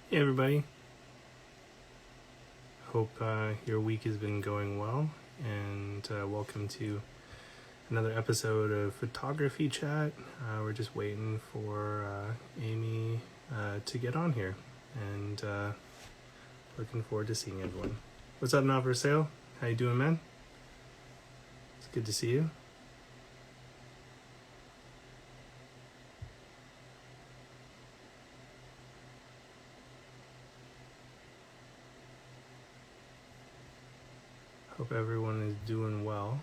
Hey everybody, hope your week has been going well, and welcome to another episode of Photography Chat. We're just waiting for Amy to get on here, and looking forward to seeing everyone. What's up, Not For Sale? How you doing, man? It's good to see you. Hope everyone is doing well.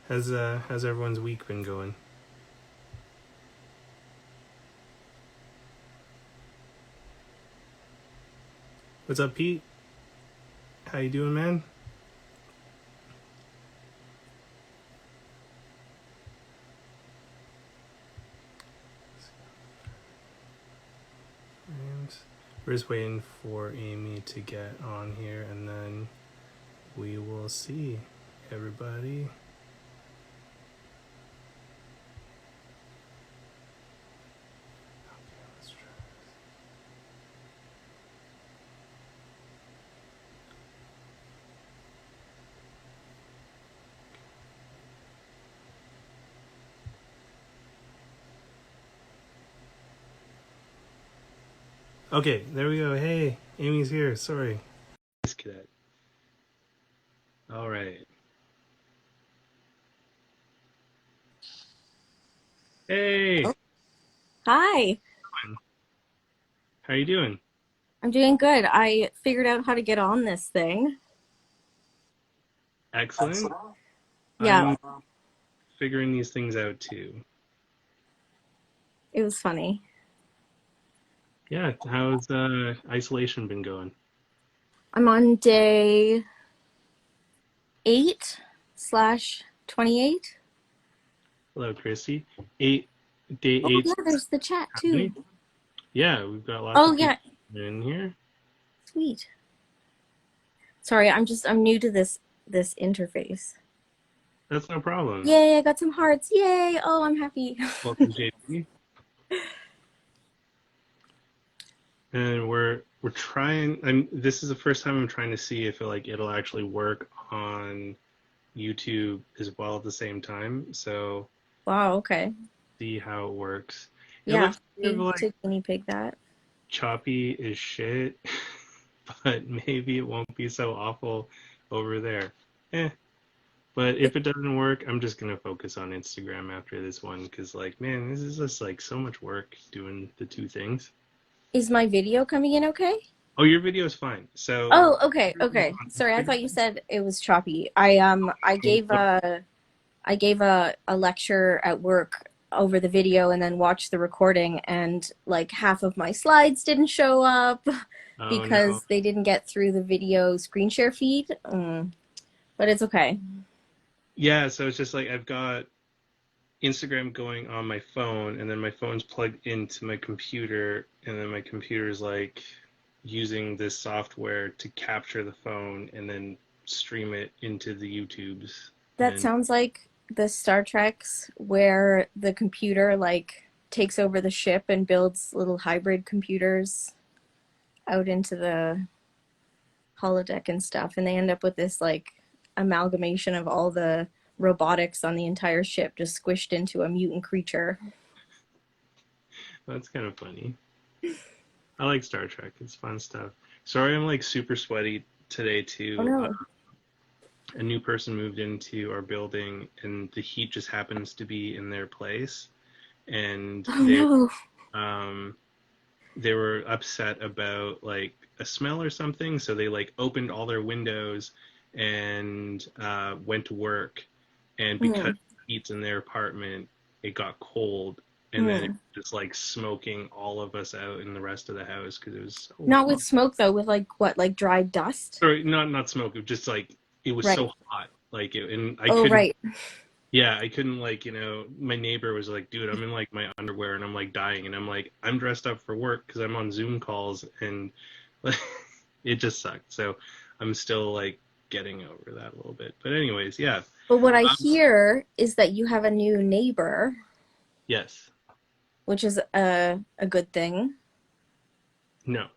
How's everyone's week been going? What's up, Pete? How you doing, man? And we're just waiting for Amy to get on here, and then we will see everybody. Let's try this. Okay, there we go. Hey, Amy's here. Sorry. Cadet. All right. Hey, Hi, how you doing? I'm doing good. I figured out how to get on this thing. Excellent. Yeah, I'm figuring these things out too. it was funny. Yeah, how's isolation been going? I'm on day 8/28. Hello, Christy. Eight, day Oh, eight. yeah, there's the chat How too. many? Yeah, we've got lots Oh, of yeah, people in here. sweet. Sorry, I'm new to this interface. That's no problem. Yay, I got some hearts. Yay. Oh, I'm happy. Welcome, JP. And we're trying. And this is the first time I'm trying to see if it'll actually work on YouTube as well at the same time. So Wow, okay. see how it works. It Yeah, looks kind of free like to guinea pig that. choppy as shit, but maybe it won't be so awful over there. Eh. But Is, if it doesn't work, I'm just gonna focus on Instagram after this one because, like, man, this is just like so much work doing the two things. is my video coming in okay? Oh, your video is fine. So Oh, okay, okay. on Sorry, I thought you Instagram, said it was choppy. I gave a lecture at work over the video and then watched the recording, and like half of my slides didn't show up oh no. because they didn't get through the video screen share feed. But it's okay. Yeah, so it's just like I've got Instagram going on my phone, and then my phone's plugged into my computer, and then my computer's like using this software to capture the phone and then stream it into the YouTubes. That And sounds like the Star Treks where the computer like takes over the ship and builds little hybrid computers out into the holodeck and stuff, and they end up with this like amalgamation of all the robotics on the entire ship just squished into a mutant creature. that's kind of funny. I like Star Trek. It's fun stuff. Sorry, I'm like super sweaty today Oh too. no. A new person moved into our building, and the heat just happens to be in their place, and Oh no. um, they were upset about like a smell or something, so they like opened all their windows and went to work. And because Mm, the heat's in their apartment, it got cold, and then it mm. just like smoking all of us out in the rest of the house because it was so Not with hot. smoke though, with like what, like dry dust? Or not smoke. It was just like it was Right. so hot. Like and I Oh couldn't. right. Yeah, I couldn't like my neighbor was like, dude, I'm in like my underwear and I'm like dying, and I'm like, I'm dressed up for work because I'm on Zoom calls, and like, it just sucked. So I'm still like getting over that a little bit. But anyways, yeah. But what I Um, hear is that you have a new neighbor, yes. which is a good thing. No.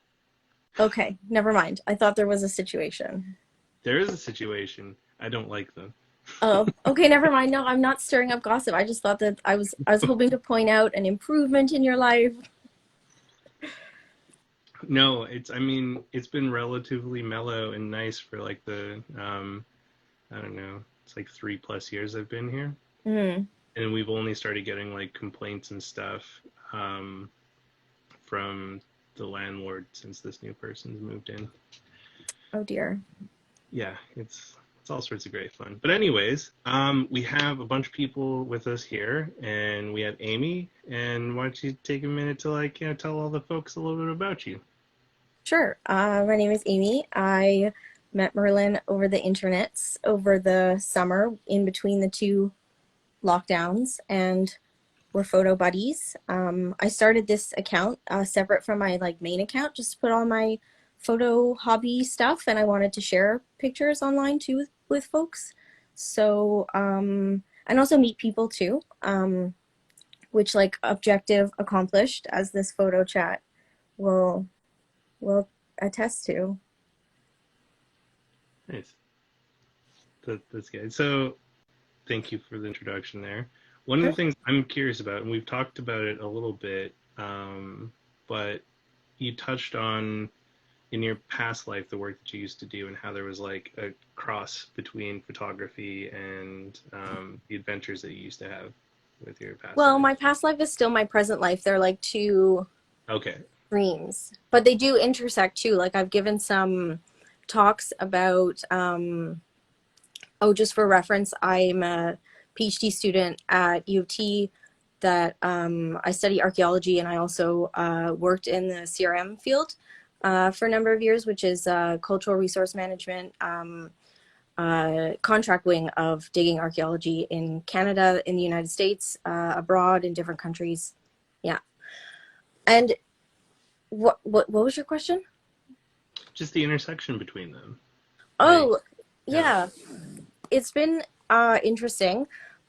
Okay, never mind. I thought there was a situation. There is a situation. I don't like them. Oh, okay, never mind. No, I'm not stirring up gossip. I just thought that I was hoping to point out an improvement in your life. No, I mean, it's been relatively mellow and nice for like I don't know, it's like 3+ years I've been here. Mm. And we've only started getting like complaints and stuff um, from the landlord since this new person's moved in. Oh dear. Yeah, it's all sorts of great fun. But anyways, we have a bunch of people with us here, and we have Amy. And why don't you take a minute to like tell all the folks a little bit about you? Sure. My name is Amy. I met Merlin over the internets over the summer in between the two lockdowns, and we're photo buddies. I started this account separate from my like main account, just to put all my photo hobby stuff, and I wanted to share pictures online too with folks. So and also meet people too, which like objective accomplished as this photo chat will will attest to. Nice. That's good. So thank you for the introduction there. One of the Sure. things I'm curious about, and we've talked about it a little bit, but you touched on in your past life the work that you used to do and how there was like a cross between photography and the adventures that you used to have with your past Well, life. my past life is still my present life. They're like two Okay. streams, but they do intersect too. Like I've given some talks about oh, just for reference, I'm a PhD student at U of T that I study archaeology, and I also worked in the CRM field for a number of years, which is cultural resource management, contract wing of digging archaeology in Canada, in the United States, abroad, in different countries. Yeah. And what was your question? Just the intersection between them. Like, Oh, yeah. yeah. It's been interesting.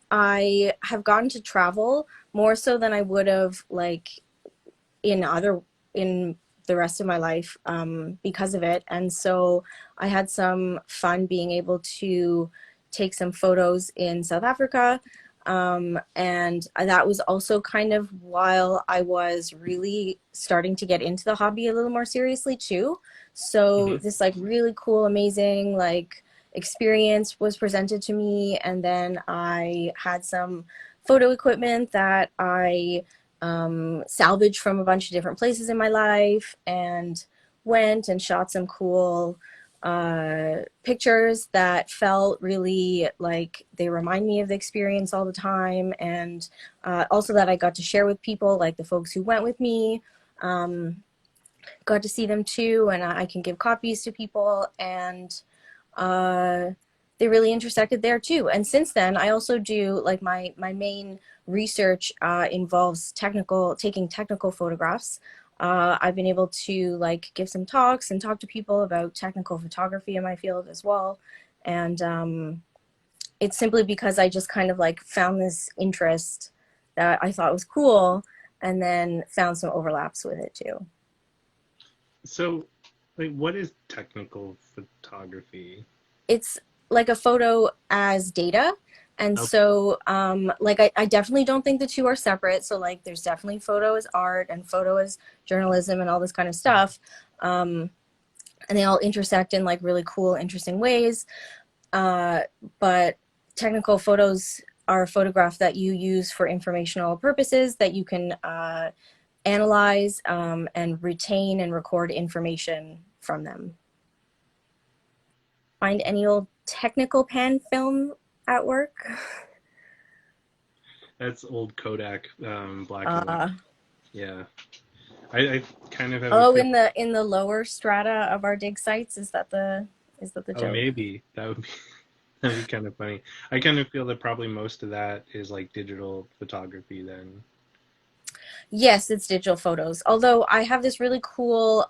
I have gotten to travel more so than I would have like in other in the rest of my life because of it. And so I had some fun being able to take some photos in South Africa. And that was also kind of while I was really starting to get into the hobby a little more seriously too. So Hmm. this like really cool, amazing like experience was presented to me, and then I had some photo equipment that I salvaged from a bunch of different places in my life, and went and shot some cool pictures that felt really like they remind me of the experience all the time, and also that I got to share with people, like the folks who went with me. Um, Got to see them too, and I can give copies to people, and uh, they really intersected there too. And since then, I also do like my main research involves taking technical photographs. I've been able to like give some talks and talk to people about technical photography in my field as well. And it's simply because I just kind of like found this interest that I thought was cool, and then found some overlaps with it too. So, like, what is technical photography? It's like a photo as data. And Okay. so like I definitely don't think the two are separate. So like there's definitely photo as art and photo as journalism and all this kind of stuff. um, and they all intersect in like really cool interesting ways. uh, but technical photos are a photograph that you use for informational purposes, that you can analyze and retain and record information from them. Find any old technical pan film at work? That's old Kodak, black and white. Uh, Yeah. I kind of have a oh, feel. in the lower strata of our dig sites, is that the Oh, joke? maybe that would be that'd be kind of funny. I kind of feel that probably most of that is like digital photography then. Yes, it's digital photos. Although I have this really cool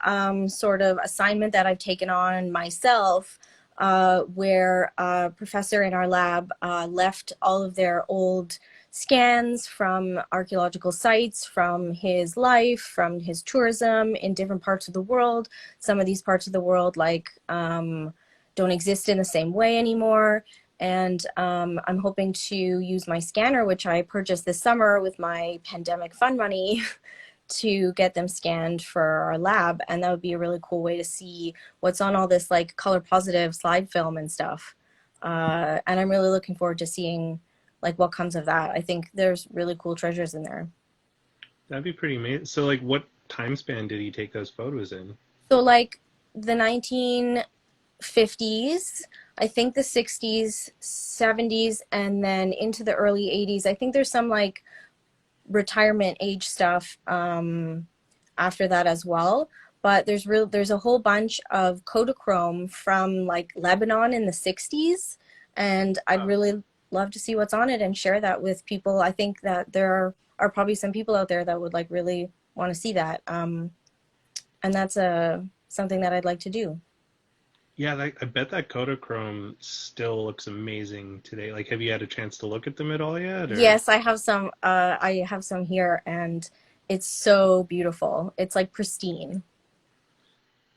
sort of assignment that I've taken on myself where a professor in our lab left all of their old scans from archaeological sites, from his life, from his tourism in different parts of the world. Some of these parts of the world, like, don't exist in the same way anymore. And I'm hoping to use my scanner, which I purchased this summer with my pandemic fund money, to get them scanned for our lab. And that would be a really cool way to see what's on all this like color positive slide film and stuff. And I'm really looking forward to seeing like what comes of that. I think there's really cool treasures in there. That'd be pretty amazing. So, like, what time span did he take those photos in? So like the 1950s, I think the 60s, 70s, and then into the early 80s. I think there's some like retirement age stuff after that as well. But there's a whole bunch of Kodachrome from like Lebanon in the 60s, and I'd Wow. really love to see what's on it and share that with people. I think that are probably some people out there that would like really want to see that. And that's something that I'd like to do. Yeah, I bet that Kodachrome still looks amazing today. Like, have you had a chance to look at them at all yet? Or Yes, I have some. I have some here, and it's so beautiful. It's like pristine.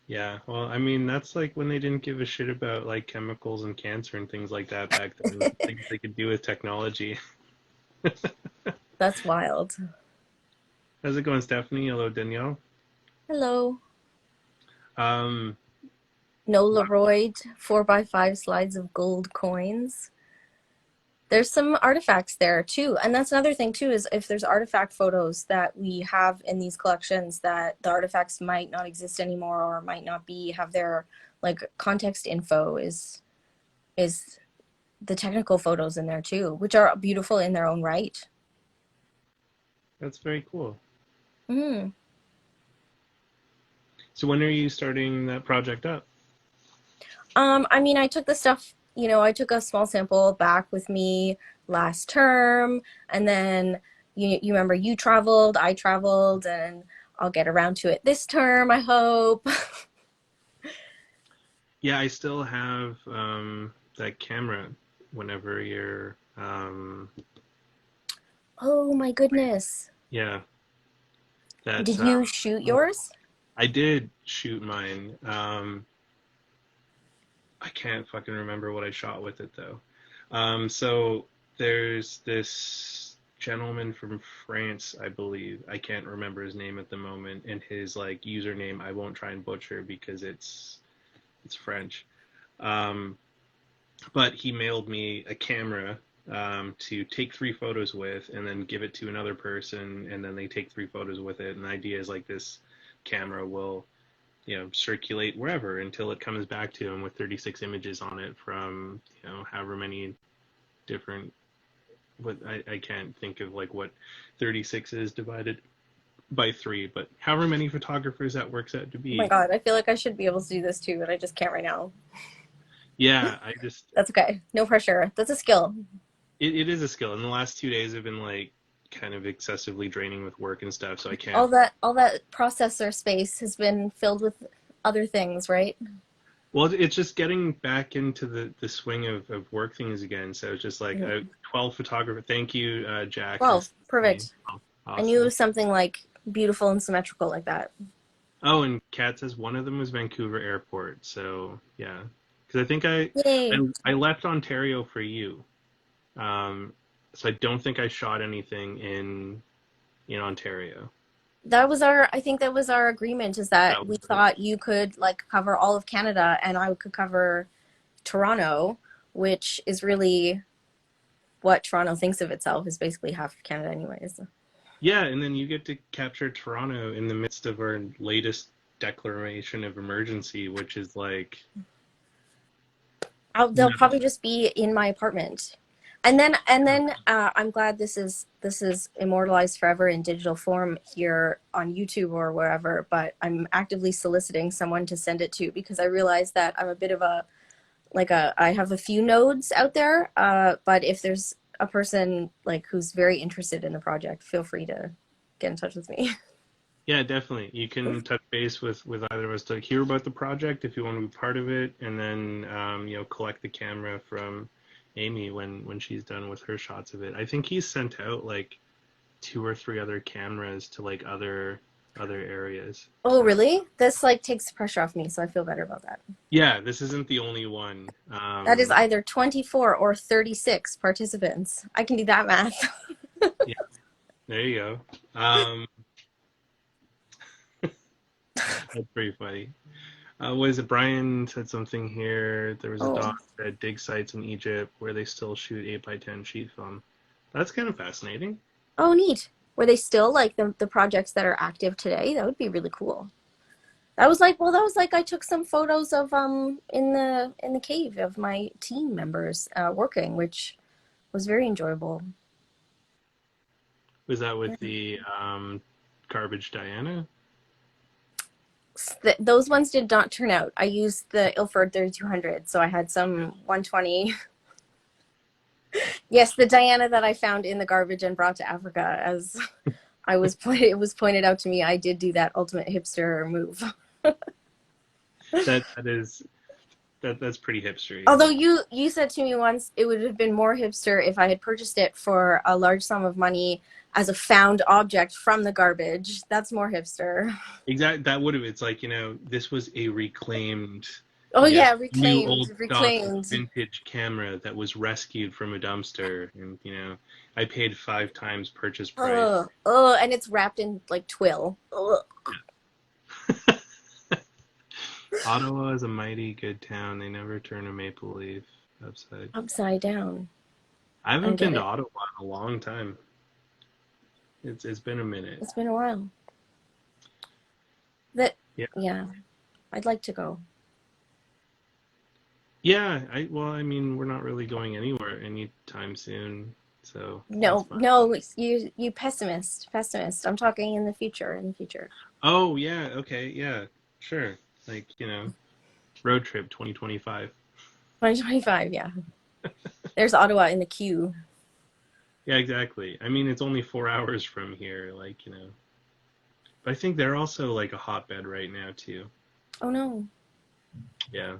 yeah, well, I mean, that's like when they didn't give a shit about like chemicals and cancer and things like that back then. Things they could do with technology. That's wild. How's it going, Stephanie? Hello, Danielle. Hello. Um, No Leroy 4x5 slides of gold coins. There's some artifacts there too. And that's another thing too, is if there's artifact photos that we have in these collections that the artifacts might not exist anymore or might not be have their like context info is the technical photos in there too, which are beautiful in their own right. that's very cool. Mm. So when are you starting that project up? I mean, I took the stuff, I took a small sample back with me last term, and then you remember you traveled, I traveled, and I'll get around to it this term, I hope. Yeah, I still have that camera whenever you're Oh my goodness. yeah, that's Did you shoot oh, yours? I did shoot mine. I can't fucking remember what I shot with it though. So there's this gentleman from France, I believe. I can't remember his name at the moment, and his like username I won't try and butcher because it's French. Um, but he mailed me a camera to take 3 photos with, and then give it to another person, and then they take 3 photos with it. And the idea is like this camera will circulate wherever until it comes back to him with 36 images on it from however many different. But I can't think of like what 36 is divided by 3, but however many photographers that works out to Oh my be. God, I feel like I should be able to do this too, but I just can't right now. Yeah, I just That's okay. No pressure. That's a skill. it is a skill. In the last 2 days, I've been like kind of excessively draining with work and stuff, so I can't. All that processor space has been filled with other things, right? Well, it's just getting back into the swing of work things again. So it's just like Mhm. 12 photographer. Thank you, Jax and 12. Stephanie. Perfect. Oh, I knew it awesome. was something like beautiful and symmetrical like that. Oh, and Kat says one of them was Vancouver Airport. So yeah, because I think Yay. I left Ontario for you. Um, so I don't think I shot anything in Ontario. I think that was our agreement, is that That we was it. thought you could like cover all of Canada and I could cover Toronto, which is really what Toronto thinks of itself, is basically half of Canada anyways. Yeah, and then you get to capture Toronto in the midst of our latest declaration of emergency, which is like They'll nuts. probably just be in my apartment. And then I'm glad this is immortalized forever in digital form here on YouTube or wherever, but I'm actively soliciting someone to send it to, because I realize that I'm a bit of a I have a few nodes out there, but if there's a person like who's very interested in the project, feel free to get in touch with me. Yeah, definitely. You can touch base with either of us to hear about the project if you want to be part of it, and then collect the camera from Amy when she's done with her shots of it. I think he's sent out like two or three other cameras to like other areas. Oh, So really? This like takes the pressure off me, so I feel better about that. yeah, this isn't the only one. That is either 24 or 36 participants. I can do that math. Yeah, there you go. That's pretty funny. What is it? Brian said something here. There was a Oh, doc that dig sites in Egypt where they still shoot 8x10 sheet film. That's kind of fascinating. oh, neat. Were they still like the projects that are active today? That would be really cool. That was like I took some photos of in the cave of my team members working, which was very enjoyable. Was that Yeah. with the garbage Diana? Those ones did not turn out. I used the Ilford 3200, so I had some 120. Yes, the Diana that I found in the garbage and brought to Africa, as it was pointed out to me. I did do that ultimate hipster move. That is that's pretty hipster, yeah. Although you said to me once it would have been more hipster if I had purchased it for a large sum of money as a found object from the garbage. That's more hipster. Exactly. That would have. It's like this was a reclaimed, Oh yes, yeah, new reclaimed, old stock reclaimed. vintage camera that was rescued from a dumpster, and I paid 5 times purchase price. Oh, oh, and it's wrapped in like twill. Ugh. Ottawa is a mighty good town. They never turn a maple leaf upside. Upside down. I I haven't get been to it. Ottawa in a long time. It's been a minute. It's been a while. That Yeah. yeah, I'd like to go. Yeah, I mean, we're not really going anywhere anytime soon, so that's No, fine. no, you pessimist. I'm talking in the future, in the future. Oh, yeah, okay, yeah, sure. Like, road trip 2025. 2025, yeah. There's Ottawa in the queue. Yeah, exactly. I mean, it's only 4 hours from here, like, but I think they're also like a hotbed right now too. Oh no. Yeah,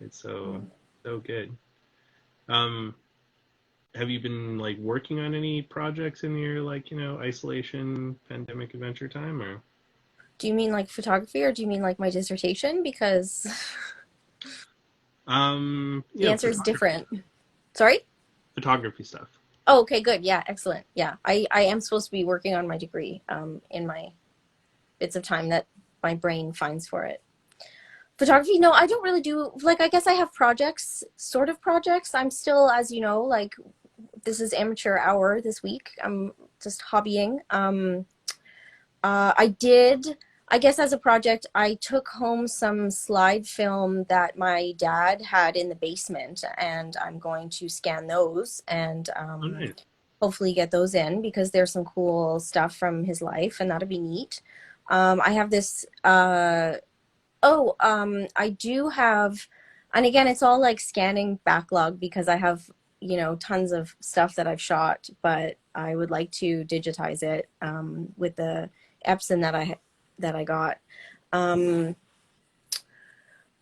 it's so good. Um, have you been like working on any projects in your like, isolation pandemic adventure time or? Do you mean like photography or do you mean like my dissertation? Because the answer is Photography, different. Sorry? photography stuff. Oh, okay, good. Yeah, excellent. Yeah, I am supposed to be working on my degree in my bits of time that my brain finds for it. Photography, no, I don't really do, like, I guess I have projects, sort of projects. I'm still, as you know, like, this is amateur hour this week. I'm just hobbying. I did, I guess as a project, I took home some slide film that my dad had in the basement, and I'm going to scan those and Oh, nice. hopefully get those in because there's some cool stuff from his life, and that'll be neat. I have this, I do have, and again, it's all like scanning backlog because I have, tons of stuff that I've shot, but I would like to digitize it with the Epson that I got. Um,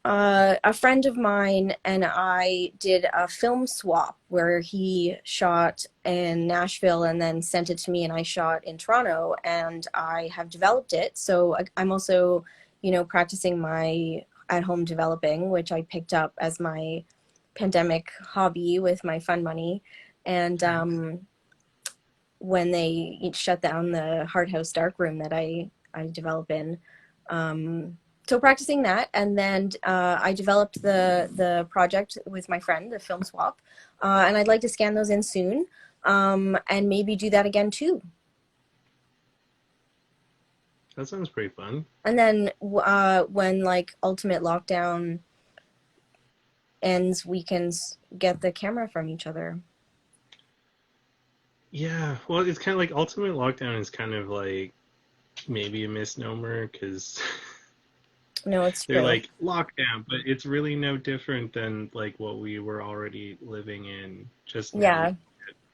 a friend of mine and I did a film swap where he shot in Nashville and then sent it to me, and I shot in Toronto, and I have developed it. So I'm also, practicing my at home developing, which I picked up as my pandemic hobby with my fun money. And when they shut down the Hard House dark room that I develop in. So practicing that, and then I developed the project with my friend, the film swap, and I'd like to scan those in soon, and maybe do that again too. That sounds pretty fun. And then when like ultimate lockdown ends, we can get the camera from each other. Yeah, well, it's kind of like Ultimate Lockdown is kind of like maybe a misnomer because No, it's they're true. like lockdown, but it's really no different than like what we were already living in. Just now we Yeah,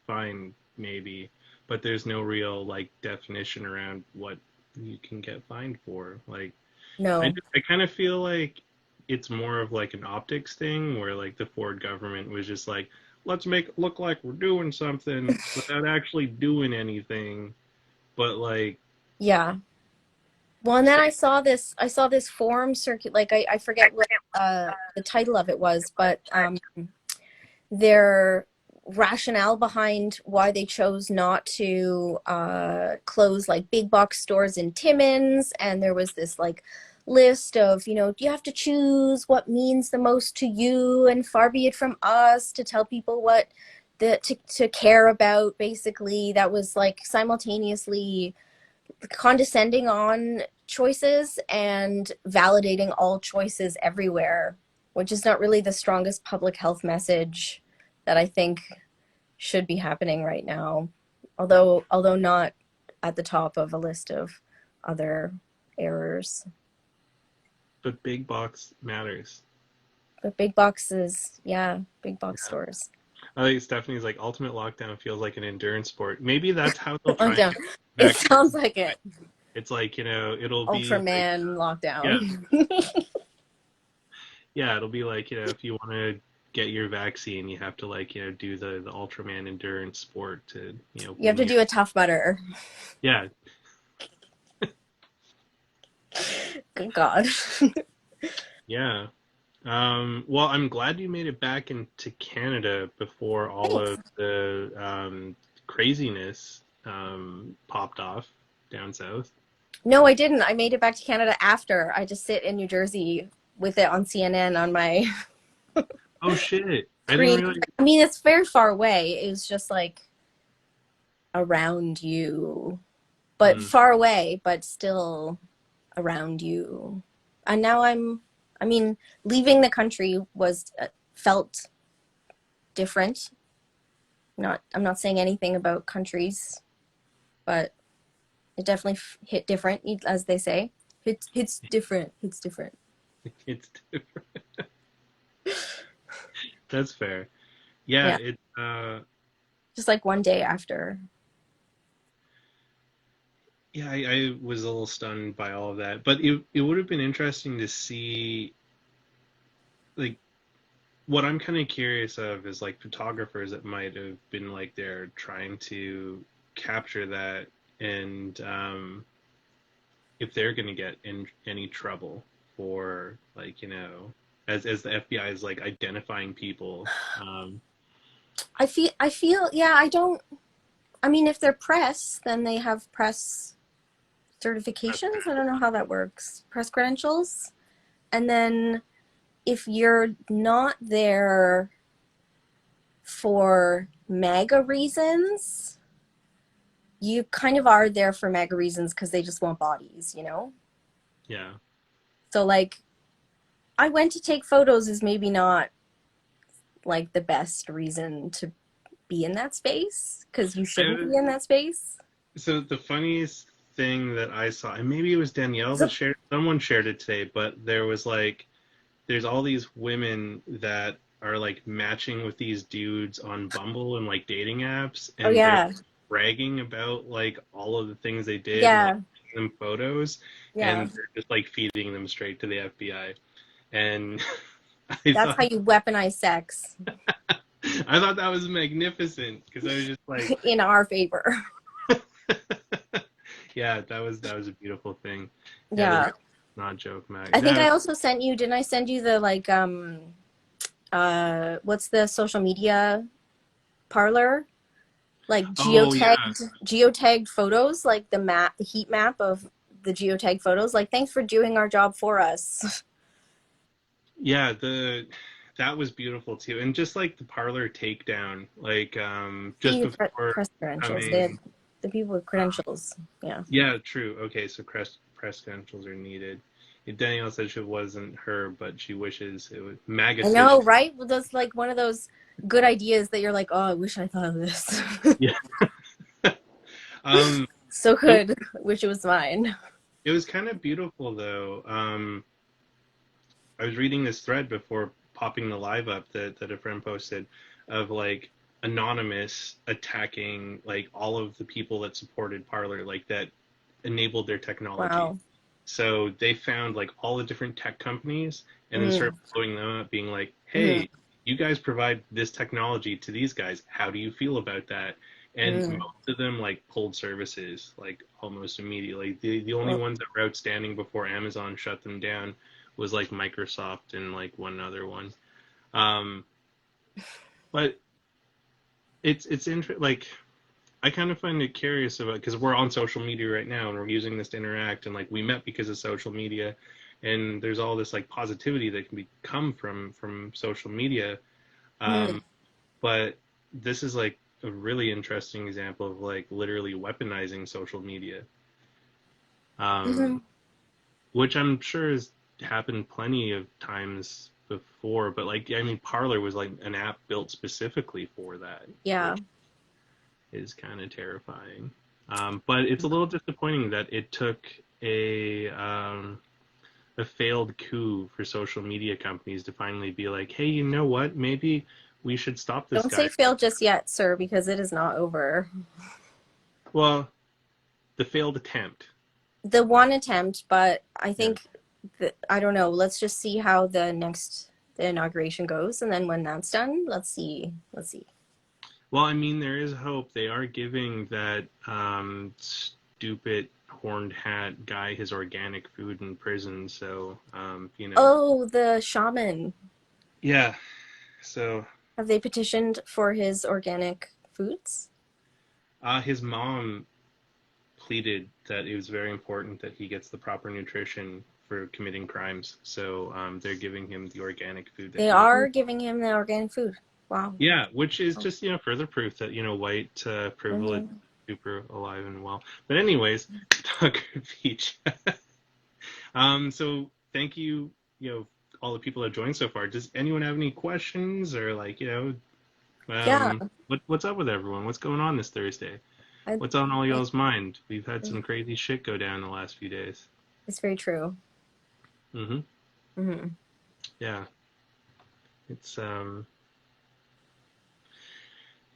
fine maybe, but there's no real like definition around what you can get fined for. Like, No. I kind of feel like it's more of like an optics thing where like the Ford government was just like, let's make it look like we're doing something without actually doing anything. But like, Yeah. Well, and then I saw this forum circuit, like I forget what the title of it was, but their rationale behind why they chose not to close like big box stores in Timmins, and there was this like list of, you have to choose what means the most to you, and far be it from us to tell people what to care about. Basically, that was like simultaneously condescending on choices and validating all choices everywhere, which is not really the strongest public health message that I think should be happening right now. Although not at the top of a list of other errors. but big box matters. But big boxes, yeah, big box stores. I think Stephanie's like ultimate lockdown feels like an endurance sport. Maybe that's how they'll try and Lockdown. get It back. sounds like it. It's like, it'll be like, Ultraman yeah, lockdown. yeah, it'll be like, if you want to get your vaccine, you have to like, do the Ultraman endurance sport to, You have to win your, do a Tough Mudder. yeah. Good God. Yeah. Well, I'm glad you made it back into Canada before all Thanks. of the craziness popped off down south. No, I didn't. I made it back to Canada after. I just sit in New Jersey with it on CNN on my Oh shit! I didn't screen. realize. I mean, it's very far away. It was just like around you, but Mm, far away, but still around you. And now I mean, leaving the country was felt different. I'm not saying anything about countries, but it definitely hit different, as they say. Hits different. Hits different. it's that's fair. Yeah, Yeah, it. just like one day after. Yeah, I was a little stunned by all of that, but it would have been interesting to see like what I'm kind of curious of is like photographers that might have been like there trying to capture that and if they're going to get in any trouble for like as the FBI is like identifying people. I feel yeah, I don't I mean if they're press, then they have press certifications. I don't know how that works. Press credentials. And then if you're not there for MAGA reasons, you kind of are there for MAGA reasons because they just want bodies. Yeah, So like I went to take photos is maybe not like the best reason to be in that space because you shouldn't I, be in that space. so the funniest thing that I saw, and maybe it was Danielle that So, shared, someone shared it today, but there was like there's all these women that are like matching with these dudes on Bumble and like dating apps, oh and they're yeah, bragging about like all of the things they did and like yeah, sending them photos, yeah. and they're just like feeding them straight to the FBI. And That's how you weaponize sex I thought that was magnificent because I was just like, in our favor. yeah, that was a beautiful thing. Yeah, Yeah. not a joke, Mac. I think No, I also sent you, didn't I send you the like what's the social media parlor? Like oh yeah, geotagged photos, like the heat map of the geotag photos. Like thanks for doing our job for us. yeah, the that was beautiful too, and just like the parlor takedown, like just See, before press credentials. They had coming. the people with credentials. Yeah. Yeah, true. Okay, so press credentials are needed. Danielle said she wasn't her, but she wishes it was I know, magatish. right? Well, that's like one of those good ideas that you're like, oh, I wish I thought of this. Yeah. Um, So it good. Wish it was mine. it was kind of beautiful though. I was reading this thread before popping the live up that a friend posted of like anonymous attacking like all of the people that supported Parler, like that enabled their technology. Wow. So they found like all the different tech companies and then started Mm, blowing them up, being like, mm, "Hey, you guys provide this technology to these guys. How do you feel about that?" And mm. most of them like pulled services like almost immediately. The only Well, ones that were outstanding before Amazon shut them down was like Microsoft and like one other one. Um, but like I kind of find it curious about because we're on social media right now and we're using this to interact and like we met because of social media and there's all this like positivity that can come from social media. mm, Um, but this is like a really interesting example of like literally weaponizing social media, mhm. which I'm sure has happened plenty of times before. But like I mean, Parler was like an app built specifically for that, Yeah. which is kind of terrifying. But it's a little disappointing that it took a failed coup for social media companies to finally be like, hey, you know what? Maybe we should stop this Don't guy. say fail just yet, sir, because it is not over. Well, the failed attempt. The one attempt, but I Yeah. think that, I don't know. Let's just see how the inauguration goes, and then when that's done, let's see. Let's see. Well, I mean, there is hope. They are giving that stupid horned hat guy his organic food in prison. So, Oh, the shaman. yeah. So, Have they petitioned for his organic foods? his mom pleaded that it was very important that he gets the proper nutrition for committing crimes. So they're giving him the organic food that They he needs. are giving him the organic food. Wow. Yeah, which is Oh. just further proof that white privilege Hmm. is super alive and well. But anyways, photography. So thank you, all the people that joined so far. Does anyone have any questions or like Yeah, what's up with everyone? What's going on this Thursday? I, What's on all I, y'all's mind? We've had some crazy shit go down the last few days. it's very true. Hmm. Hmm. Yeah, it's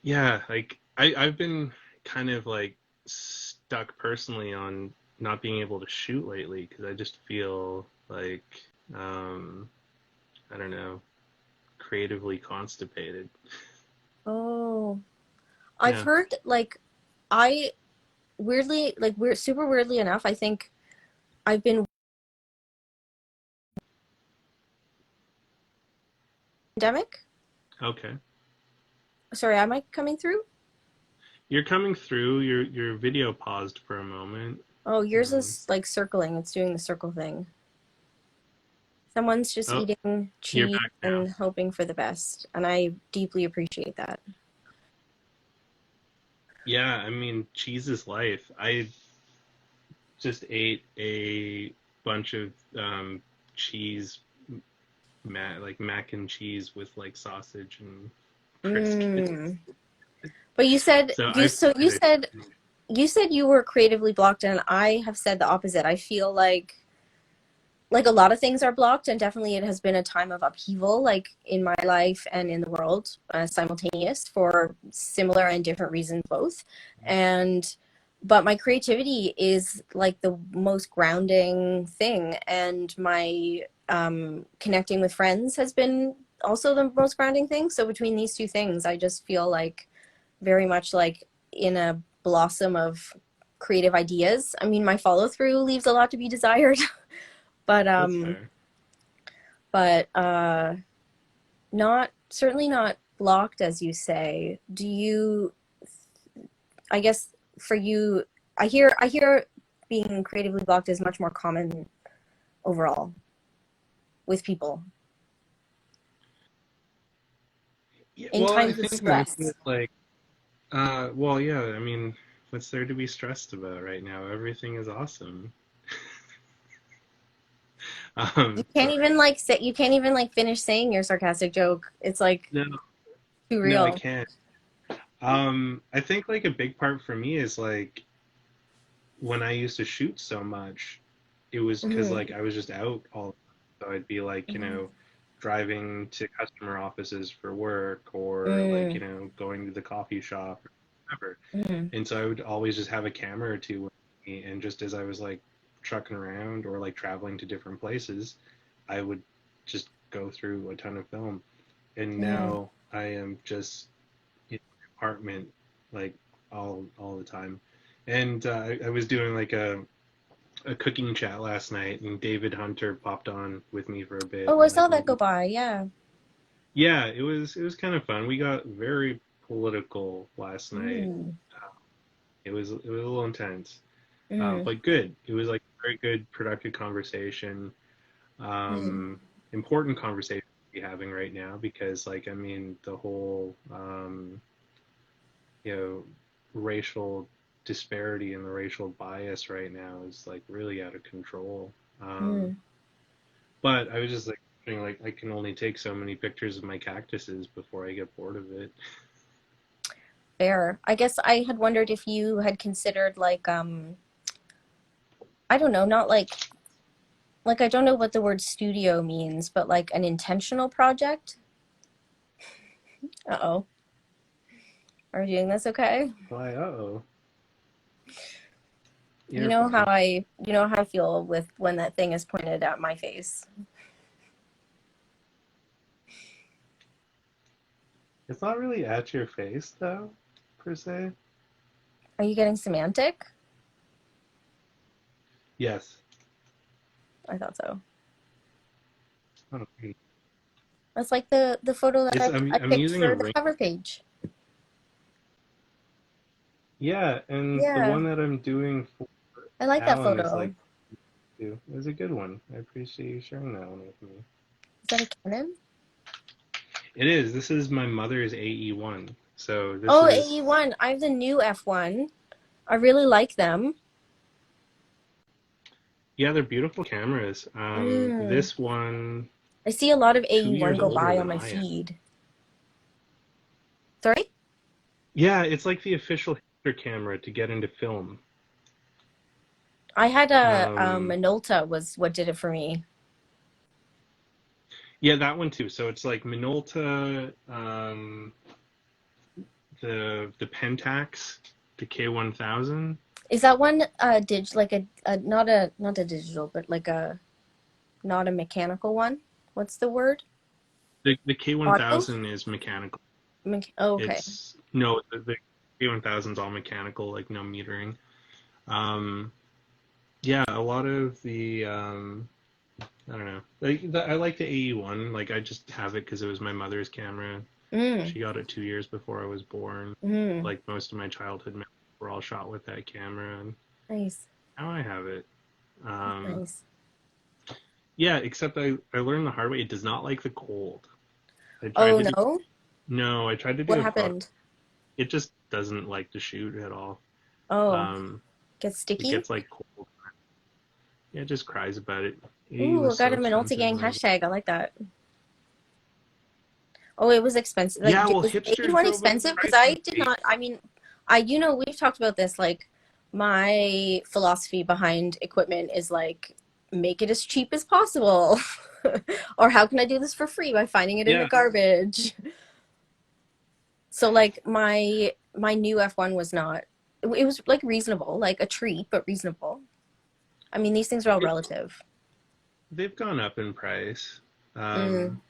yeah, like I've been kind of like stuck personally on not being able to shoot lately because I just feel like um I don't know, creatively constipated. Oh, I've Yeah. heard like I weirdly like we're super weirdly enough. I think I've been pandemic. Okay. Sorry, am I coming through? You're coming through. Your video paused for a moment. Oh, yours Um, is like circling. It's doing the circle thing. Someone's just oh, eating you're cheese back now. and hoping for the best, and I deeply appreciate that. Yeah, I mean, cheese is life. I just ate a bunch of cheese, like mac and cheese with like sausage and brisket. Mm. But you said So you I've so kind of you said you were creatively blocked, and I have said the opposite. I feel like a lot of things are blocked, and definitely it has been a time of upheaval, like in my life and in the world, simultaneous for similar and different reasons both. And but my creativity is like the most grounding thing, and my connecting with friends has been also the most grounding thing. So between these two things, I just feel like very much like in a blossom of creative ideas. I mean, my follow through leaves a lot to be desired, but that's fair. not certainly not blocked as you say. Do you? I guess for you, I hear being creatively blocked is much more common overall with people Yeah, in well, I times of think most of stress. it like well, yeah, I mean, what's there to be stressed about right now? Everything is awesome. You can't Sorry. even like say you can't even like finish saying your sarcastic joke. It's like No, too no, I real. can't. I think like a big part for me is like when I used to shoot so much, it was because Hmm. like I was just out all, so I'd be like, Hmm. driving to customer offices for work or like, Mm. going to the coffee shop or whatever. Hmm. And so I would always just have a camera or two. me, and just as I was like trucking around or like traveling to different places, I would just go through a ton of film. And Mm. now I am just in my apartment like all the time. And I was doing like a cooking chat last night, and David Hunter popped on with me for a bit, Oh, I and like saw that go by. Yeah. yeah, it was kind of fun. We got very political last night. Mm. It was a little intense, Mm. but good. It was like a very good, productive conversation. Mm. Um, Important conversation to be having right now because, like, I mean, the whole you know racial disparity and the racial bias right now is like really out of control. Um, Mm. but I was just like thinking, like I can only take so many pictures of my cactuses before I get bored of it. Fair. I guess I had wondered if you had considered like I don't know, not like I don't know what the word studio means, but like an intentional project. Uh-oh. Are you doing this okay? Why? Uh-oh. You You're know how fine. I feel with when that thing is pointed at my face. It's not really at your face, though, per se. Are you getting semantic? Yes. I thought so. Okay. That's like the photo that It's I I'm picked using a for the ring. cover page. Yeah, and the Yeah, one that I'm doing for I like that Alan is photo. like, too. It was a good one. I appreciate you sharing that one with me. Is that a Canon? It is. This is my mother's AE1. So this Oh, is, AE1. I have the new F1. I really like them. yeah, they're beautiful cameras. Mm. This one, I see a lot of 2 years AE1 go older by on than my I am. feed. Sorry? Yeah, it's like the official hipster camera to get into film. I had a Um, Minolta was what did it for me. yeah, that one too. So it's like Minolta, the Pentax, the K1000. Is that one like a not a digital, but like a not a mechanical one? What's the word? The Auto? K1000 is mechanical. Oh, okay. It's no, the K1000 is all mechanical, like no metering. Um, yeah, a lot of the I don't know. I like the AE1. Like I just have it because it was my mother's camera. Mm, She got it 2 years before I was born. mm, Like most of my childhood memories were all shot with that camera, and nice, now I have it. Um, nice. yeah, except I learned the hard way. It does not like the cold. I tried Oh to do no, no, I tried to what do a photo. happened? It just doesn't like to shoot at all. Oh, Um, gets it sticky. gets like cold. Yeah, it just cries about it. He Ooh, I was got so a Minolta expensive Gang when I was. hashtag. I like that. Oh, it was expensive. Like, Yeah, well, is hipsters AE1 drove up the expensive? Because price I of did eight. not. I mean, we've talked about this. Like, my philosophy behind equipment is like, make it as cheap as possible. Or how can I do this for free by finding it in the Yeah, garbage? So, like, my new F1 was not. It was like reasonable, like a treat, but reasonable. I mean, these things are all it, relative. they've gone up in price. Mm. Um,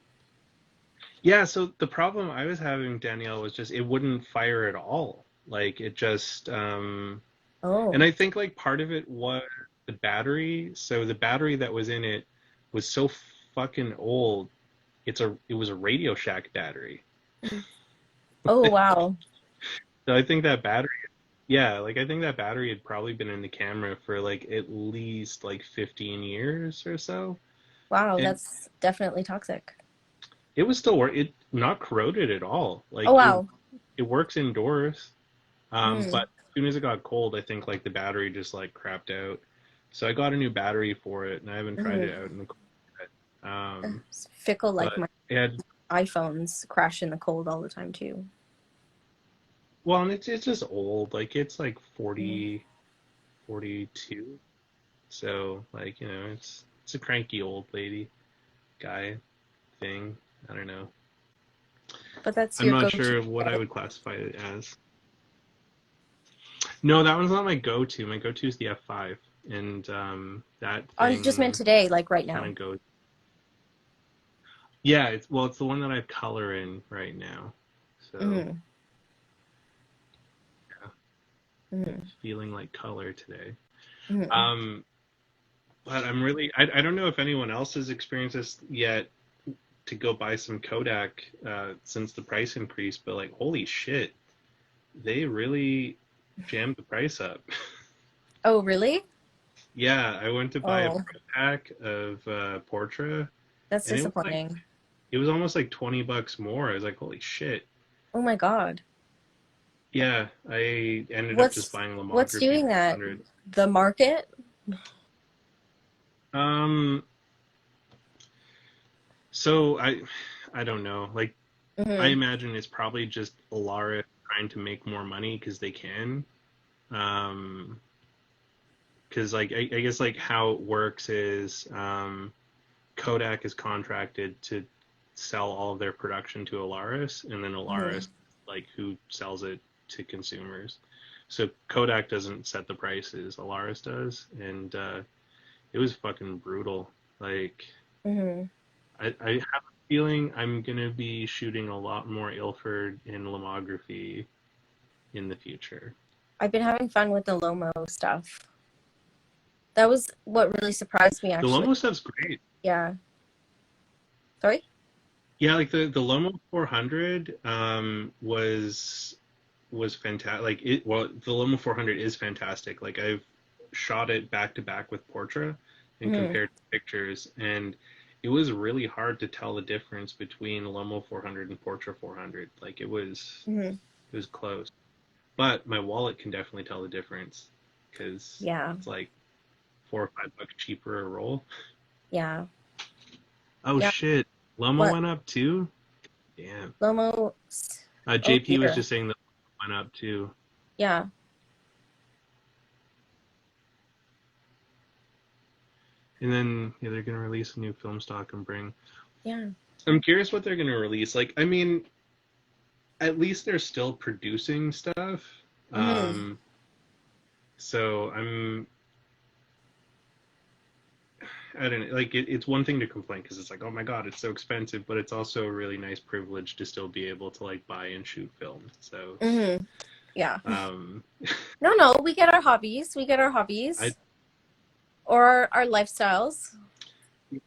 yeah, so the problem I was having, Danielle, was just it wouldn't fire at all. Like it just, and Oh. I think like part of it was the battery. So the battery that was in it was so fucking old. It was a Radio Shack battery. Oh, wow. So I think that battery, yeah, like I think that battery had probably been in the camera for like at least like 15 years or so. Wow, And that's definitely toxic. it was still work it not corroded at all. Oh, Like wow. it works indoors. Mm. But as soon as it got cold, I think like the battery just like crapped out. So I got a new battery for it and I haven't tried it Mm. out in the cold yet. It's fickle like But my it had iPhones crash in the cold all the time too. well, and it's just old. Like it's like Mm. 40, 42. So like, it's a cranky old lady guy thing. I don't know. But that's I'm your not go-to sure what I kit. would classify it as. No, that one's not my go-to. My go-to is the F5, and that I just meant thing today, like right kind now. of goes. Yeah, it's the one that I have color in right now. So Mm-hmm. yeah, Mm-hmm. feeling like color today. Mm-hmm. Um, but I don't know if anyone else has experienced this yet to go buy some Kodak since the price increase, but like, holy shit, they really jammed the price up. Oh, really? Yeah, I went to buy a Oh, pro pack of Portra, that's and disappointing. it was almost like $20 more. I was like, holy shit. Oh my God. Yeah, I ended up just What's buying what's Lomography doing for that? 100. The market? Um, so I don't know. Like I Mm-hmm. imagine it's probably just Alara trying to make more money because they can. Um, because like I guess like how it works is Kodak is contracted to sell all of their production to Alaris, and then Mm-hmm. Alaris like who sells it to consumers. So Kodak doesn't set the prices, Alaris does, and it was fucking brutal. Like Mm-hmm. I have a feeling I'm gonna be shooting a lot more Ilford in Lomography in the future. I've been having fun with the Lomo stuff. That was what really surprised me, The actually. Lomo stuff's great. Yeah. Sorry? Yeah, like the Lomo 400 was fantastic. Like it, well, the Loma 400 is fantastic. Like I've shot it back to back with Portra and Mm-hmm. compared pictures, and it was really hard to tell the difference between Lomo 400 and Portra 400. Like Mm-hmm. it was close, but my wallet can definitely tell the difference because Yeah. it's like $4 or $5 cheaper a roll. Yeah. Oh Yeah. shit, Lomo What? went up too. Damn. Lomo. Oh JP was dear. just saying that went up too. Yeah. And then yeah, they're gonna release a new film stock and bring. Yeah. I'm curious what they're gonna release. Like, I mean, at least they're still producing stuff. Mm-hmm. Um, so I don't know. Like, it's one thing to complain because it's like, oh my god, it's so expensive, but it's also a really nice privilege to still be able to like buy and shoot film. So, Mm-hmm. Yeah. um, No, no, we get our hobbies. We get our I hobbies or our lifestyles. ooh,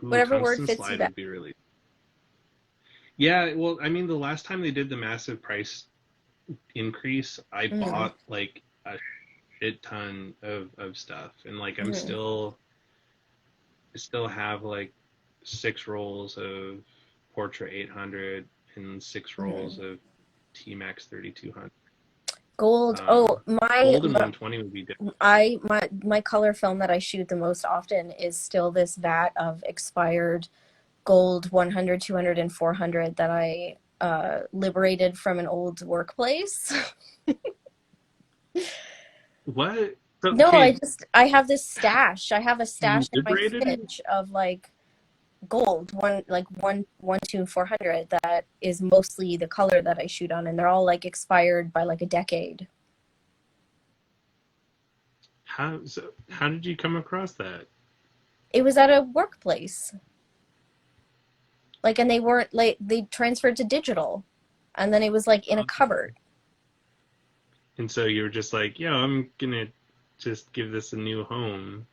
Whatever word Tungsten fits you Slide best. would be really. Yeah, well, I mean, the last time they did the massive price increase, I Mm-hmm. bought like a shit ton of stuff, and like Mm-hmm. I still have like 6 rolls of Portra 800 and 6 rolls Mm-hmm. of T Max 3200. Gold. Oh, Gold and 120 would be different. my color film that I shoot the most often is still this vat of expired gold 100, 200, and 400 that I liberated from an old workplace. What? So, No, okay, I have this stash. I have a you stash in my liberated it? fridge of like gold, one, two, 400 that is mostly the color that I shoot on, and they're all like expired by like a decade. How did you come across that? It was at a workplace. Like, and they weren't like they transferred to digital, and then it was like in a cupboard. And so you were just like, yeah, I'm gonna just give this a new home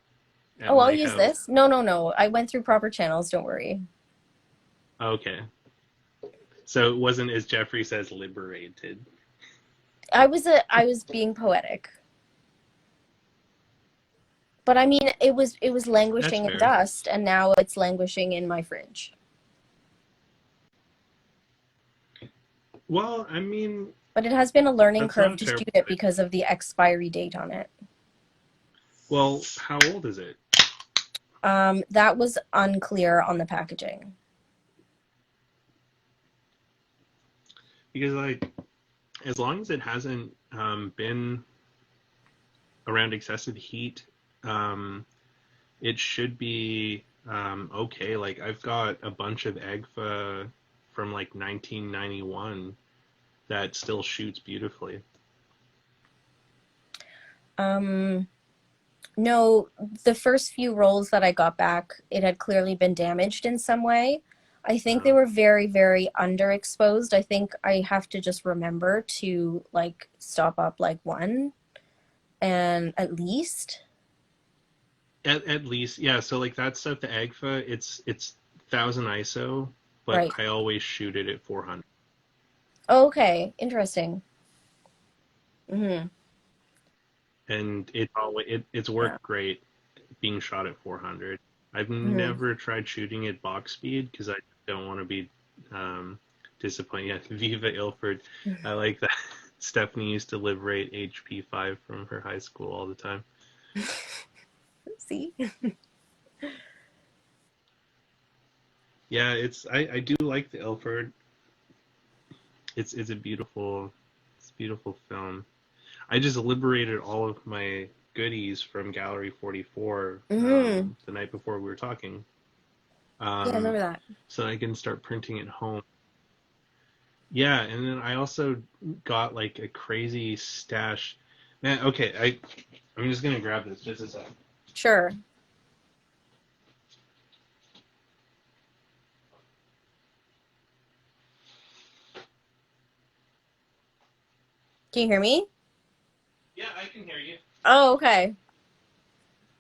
at Oh, I'll my use house. this. No, no, no. I went through proper channels. Don't worry. Okay. So it wasn't, as Jeffrey says, liberated. I was being poetic. But I mean, it was That's languishing in fair. dust, and now it's languishing in my fridge. Well, I mean, But it has been a learning that's not curve a to terrible shoot it thing. because of the expiry date on it. Well, how old is it? That was unclear on the packaging. Because like, as long as it hasn't been around excessive heat, um, it should be okay. Like I've got a bunch of EGFA from like 1991 that still shoots beautifully? No, the first few rolls that I got back, it had clearly been damaged in some way. I think they Uh, were very, very underexposed. I think I have to just remember to like stop up like one and at least. at least, yeah. So like that stuff, the Agfa, it's 1000 ISO, but Right. I always shoot it at 400, Okay, interesting. Mm-hmm. and it's Yeah. worked great being shot at 400. I've Mm-hmm. never tried shooting at box speed because I don't want to be um, disappointed. Yeah, Viva Ilford. I like that. Stephanie used to liberate HP5 from her high school all the time. See? Yeah, I do like the Ilford. It's a beautiful film. I just liberated all of my goodies from Gallery 44 Mm-hmm. the night before we were talking, Yeah, I um, remember that. so I can start printing at home. Yeah, and then I also got like a crazy stash. Man, okay, I'm just gonna grab this just a sec. Sure. Can you hear me? Yeah, I can hear you. Oh, okay.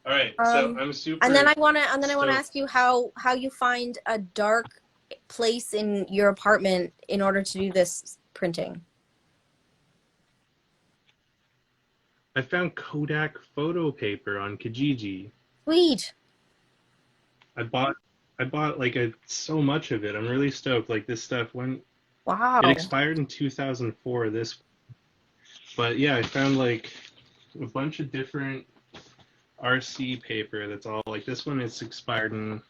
All right, so Um, I'm and then super I wanna stoked. ask you how you find a dark place in your apartment in order to do this printing. I found Kodak photo paper on Kijiji. Sweet. I bought I bought like so much of it. I'm really stoked. Like this stuff when it Wow. expired in 2004. This, but yeah, I found like a bunch of different RC paper that's all like this one is expired in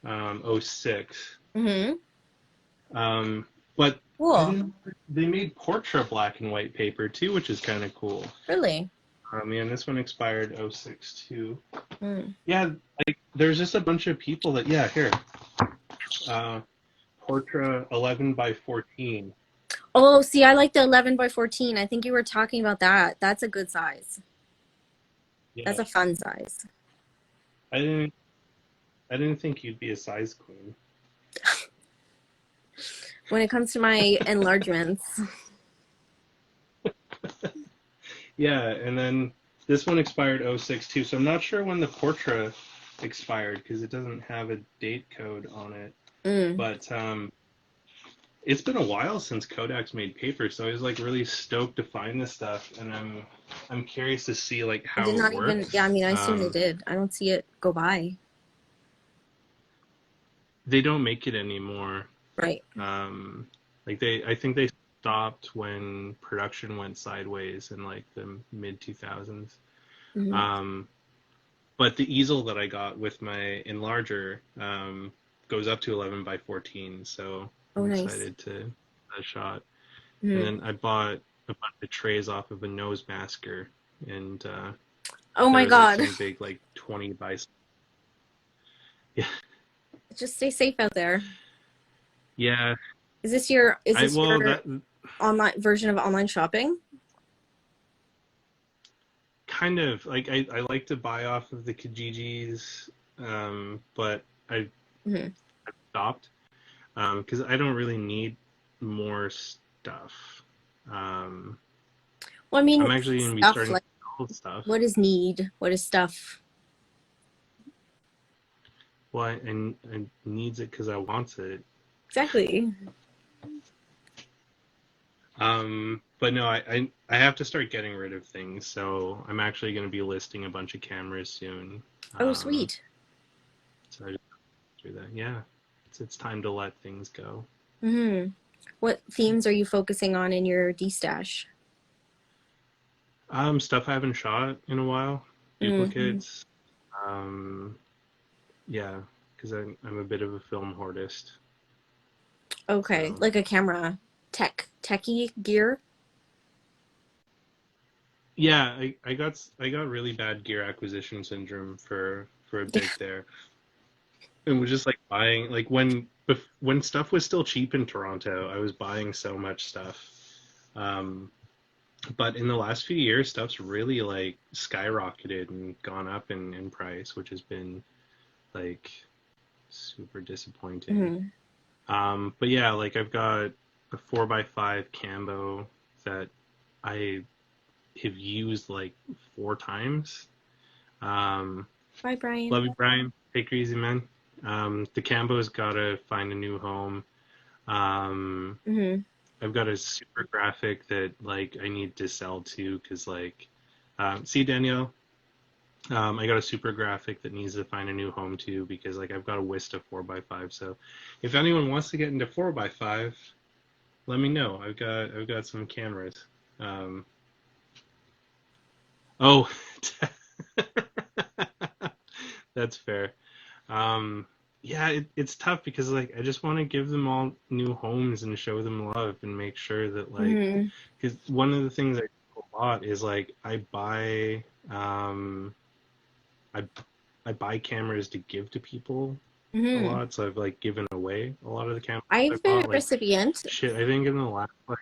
'06. Mm-hmm. Um, but I Cool. didn't. They made Portra black and white paper too, which is kind of cool. Really. Yeah, and this one expired '06 too. Mm. Yeah, like there's just a bunch of people that yeah here. Uh, Portra 11 by 14. Oh, see, I like the 11 by 14. I think you were talking about that. That's a good size. Yeah, That's a fun size. I didn't I didn't think you'd be a size queen. When it comes to my enlargements. Yeah, and then this one expired '06 too, so I'm not sure when the Portra expired because it doesn't have a date code on it. Mm. But it's been a while since Kodak's made paper, so I was like really stoked to find this stuff, and I'm curious to see like I did how it not even, works. yeah, I mean, I assume they did. I don't see it go by. They don't make it anymore. Right. Like I think they stopped when production went sideways in like the mid 2000s. Hmm. Um, but the easel that I got with my enlarger goes up to 11 by 14, so Oh, I'm nice. excited to give that a shot. And Hmm. then I bought a bunch of trays off of a nose masker, and Oh there my was like God. some big like 20 by yeah Just stay safe out there. yeah Is I this well your that online version of online shopping? kind of like I like to buy off of the Kijijis, but I Hmm. stopped because I don't really need more stuff. Um, Well, I mean, I'm actually going to be stuff starting to like sell stuff. what is need? What is stuff? Well, I needs it because I wants it. Exactly. But no, I have to start getting rid of things. So I'm actually going to be listing a bunch of cameras soon. Oh, Um, sweet. so I just do that. Yeah, it's time to let things go. Hmm. What themes are you focusing on in your D-stash? Stuff I haven't shot in a while, Hmm. duplicates. Um, yeah, because I'm a bit of a film hoardist. Okay, So like a camera, techie gear. yeah, I got really bad gear acquisition syndrome for a bit there, and was just like buying like when stuff was still cheap in Toronto, I was buying so much stuff. Um, but in the last few years, stuff's really like skyrocketed and gone up in price, which has been like super disappointing. Mhm. But yeah, like I've got a 4x5 Cambo that I have used like 4 times. Um, Bye, Brian. Love you, Brian. Take it easy, man. The Cambo's got to find a new home. Um, Hmm. I've got a super graphic that like I need to sell to because like, see Danielle, I got a super graphic that needs to find a new home too because like I've got a Wista 4x5. So if anyone wants to get into 4x5, let me know. I've got some cameras. Um, oh, that's fair. Um, yeah, it's tough because like I just want to give them all new homes and show them love and make sure that like Hmm. because one of the things I do a lot is like I I buy cameras to give to people a Hmm. lot, so I've like given away a lot of the cameras I I've been a bought. Like recipient. shit, I think in the last like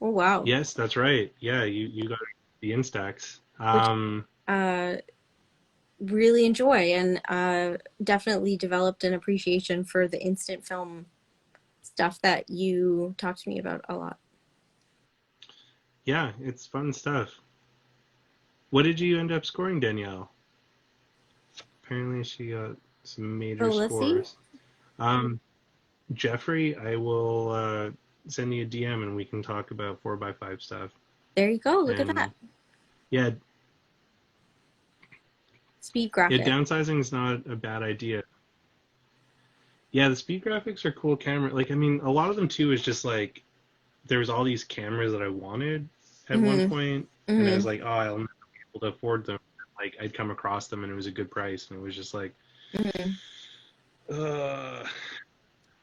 Oh, wow. yes, that's right. Yeah, you got the Instax. Which uh really enjoy, and definitely developed an appreciation for the instant film stuff that you talked to me about a lot. Yeah, it's fun stuff. What did you end up scoring, Danielle? Apparently, she got some major Oh, let's see. scores. Um, Jeffrey, I will send you a DM and we can talk about 4x5 stuff. There you go. Look at that. And yeah, Speed yeah, graphic. downsizing is not a bad idea. Yeah, the speed graphics are cool camera. Like, I mean, a lot of them too is just like there was all these cameras that I wanted at one Hmm. point, and I was Hmm. like, oh, I'll never be able to afford them. Like, I'd come across them and it was a good price, and it was just like, Hmm. uh,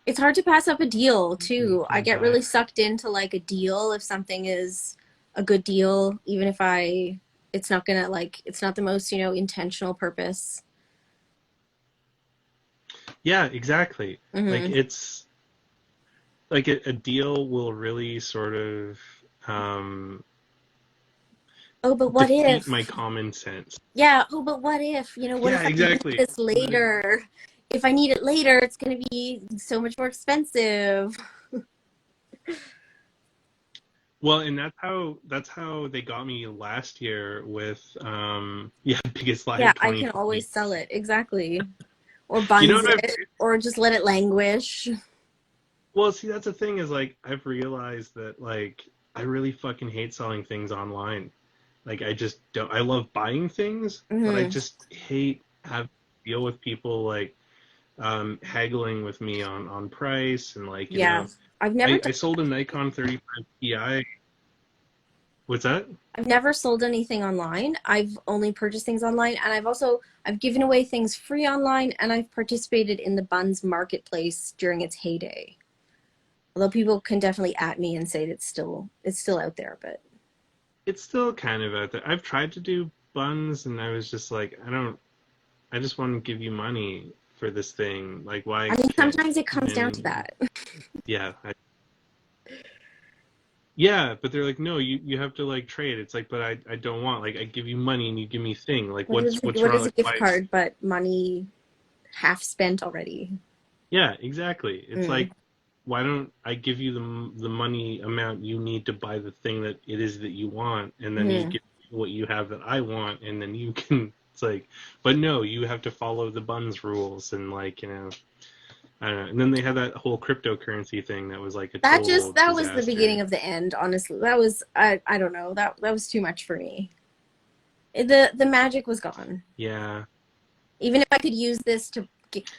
It's hard to pass up a deal too. I and get really sucked into like a deal if something is a good deal, even if it's not gonna like, it's not the most, intentional purpose. yeah, exactly. Like Hmm. it's like a deal will really sort of um, Oh, but what defeat if? my common sense. Yeah, oh, but what if? What Yeah, if I need exactly. this later? If I need it later, it's gonna be so much more expensive. Well, and that's how they got me last year with yeah, Biggest Yeah, Liar I can 2020. always sell it. Exactly. Or You know buns what I've it, or just let it languish. well, see that's the thing is like I've realized that like I really fucking hate selling things online. Like I just don't I love buying things, but I Hmm. just hate having to deal with people like haggling with me on price and like, Yeah. I've never I done sold a Nikon 35 Ti. What's that? I've never sold anything online. I've only purchased things online, and I've given away things free online, and I've participated in the Buns marketplace during its heyday. Although people can definitely at me and say that it's still out there, but It's still kind of out there. I've tried to do buns and I was just like, I just want to give you money for this thing. Like, why I mean can't, sometimes it comes down to and that. yeah, yeah, but they're like, no, you have to like trade. It's like, but I don't want, like, I give you money and you give me thing. Like, what's What wrong? is a Like, gift why? card but money half spent already? Yeah, exactly. It's Mm. like, why don't I give you the money amount you need to buy the thing that it is that you want, and then you Hmm. get what you have that I want, and then you can. It's like, but no, you have to follow the buns rules, and like I don't know. And then they had that whole cryptocurrency thing that was like a total That was the beginning disaster. of the end, honestly. That was I don't know. That was too much for me. The magic was gone. Yeah, Even if I could use this to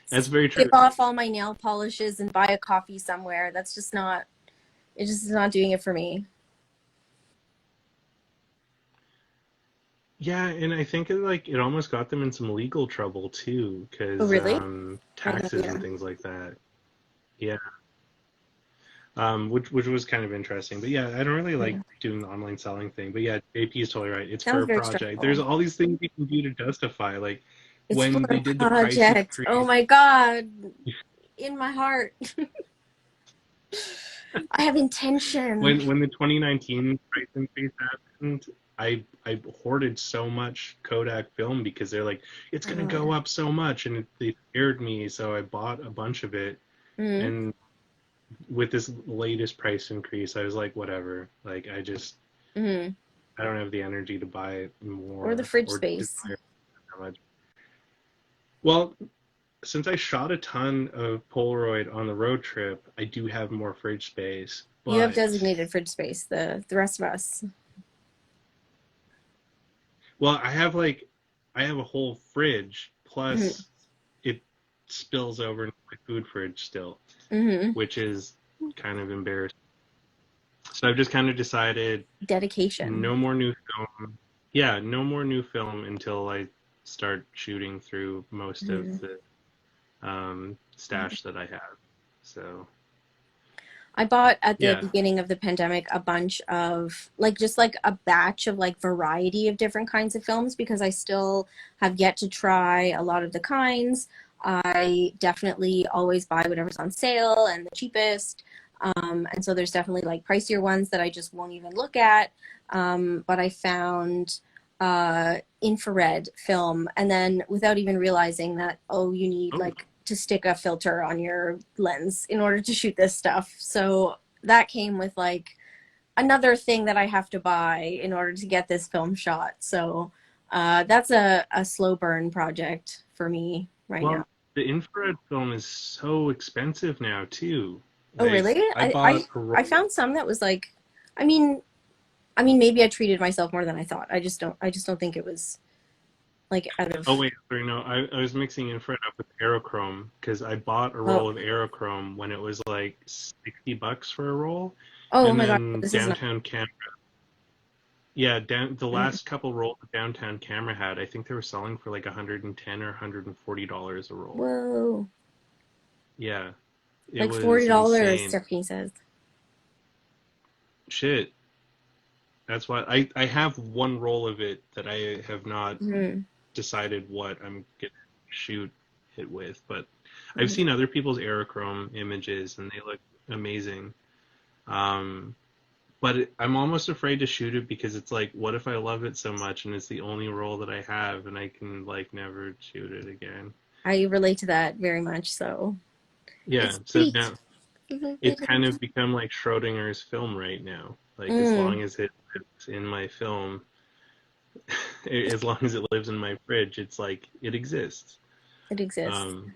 that's very skip true. off all my nail polishes and buy a coffee somewhere, that's just not, it just is not doing it for me. Yeah, and I think it almost got them in some legal trouble too, Oh, because really? taxes Yeah. and things like that. Yeah. Which was kind of interesting. But yeah, I don't really like Hmm. doing the online selling thing. But yeah, AP is totally right. It's for Sounds a very project. There's stressful. all these things you can do to justify. Like It's for when a they did the price project. Oh increase, my God. in my heart. I have intention. When the 2019 price increase happened, I hoarded so much Kodak film because they're like, it's gonna go up so much, and they scared me, so I bought a bunch of it. Mm, And with this latest price increase, I was like, whatever. Like, mm. I don't have the energy to buy Or the more fridge or space. desire that much. Well, since I shot a ton of Polaroid on the road trip, I do have more fridge space, You have but designated fridge space. The rest of us. well, I have a whole fridge Mm-hmm. plus it spills over into my food fridge still, Mm-hmm. which is kind of embarrassing. So I've just kind of decided Dedication. no more new film. Yeah, no more new film until I start shooting through most of Mm-hmm. the stash that I have. So I bought at the yeah. beginning of the pandemic a bunch of like just like a batch of like variety of different kinds of films because I still have yet to try a lot of the kinds. I definitely always buy whatever's on sale and the cheapest. And so there's definitely like pricier ones that I just won't even look at. But I found infrared film and then without even realizing that, oh, you need Oh, like to stick a filter on your lens in order to shoot this stuff. So that came with like another thing that I have to buy in order to get this film shot. So that's a slow burn project for me right now. well, the infrared film is so expensive now too. Oh Like really? I bought a I roll. found some that was like, I mean, I mean maybe I treated myself more than I thought. I just don't think it was like out of. Oh wait, sorry, no, I was mixing infrared up with Aerochrome because I bought a Oh, roll of Aerochrome when it was like $60 for a roll, oh and my god, then this is not. downtown cam. Yeah, the Mm. last couple rolls of downtown camera had, I think they were selling for like 110 or $140 a roll. Whoa. Yeah, it Like was $40, insane. Stephanie says. Shit. That's why I have one roll of it that I have not Mm-hmm. decided what I'm gonna shoot it with, but I've Mm-hmm. seen other people's Aerochrome images and they look amazing. Um, but I'm almost afraid to shoot it because it's like, what if I love it so much and it's the only roll that I have and I can like never shoot it again? I relate to that very much. So Yeah, it's so sweet. now it's kind of become like Schrodinger's film right now. Like as Mm, long as it's in my film, as long as it lives in my fridge, it's like it exists. it exists. Um,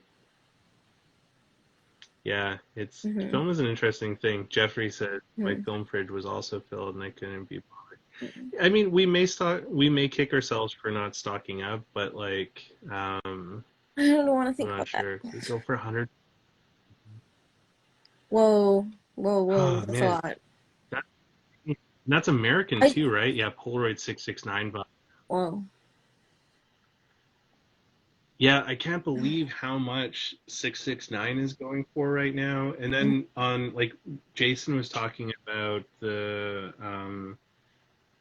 yeah, it's Mm-hmm. film is an interesting thing. Jeffrey said my Mm-hmm. film fridge was also filled and I couldn't be bothered. I mean, we may kick ourselves for not stocking up, but like, I don't want to I'm think not about that. sure. We go for 100. Whoa, whoa, whoa. Oh That's a man, lot. that that's American I too, right? Yeah, Polaroid 669. whoa. Yeah, I can't believe how much 669 is going for right now. And then on like Jason was talking about the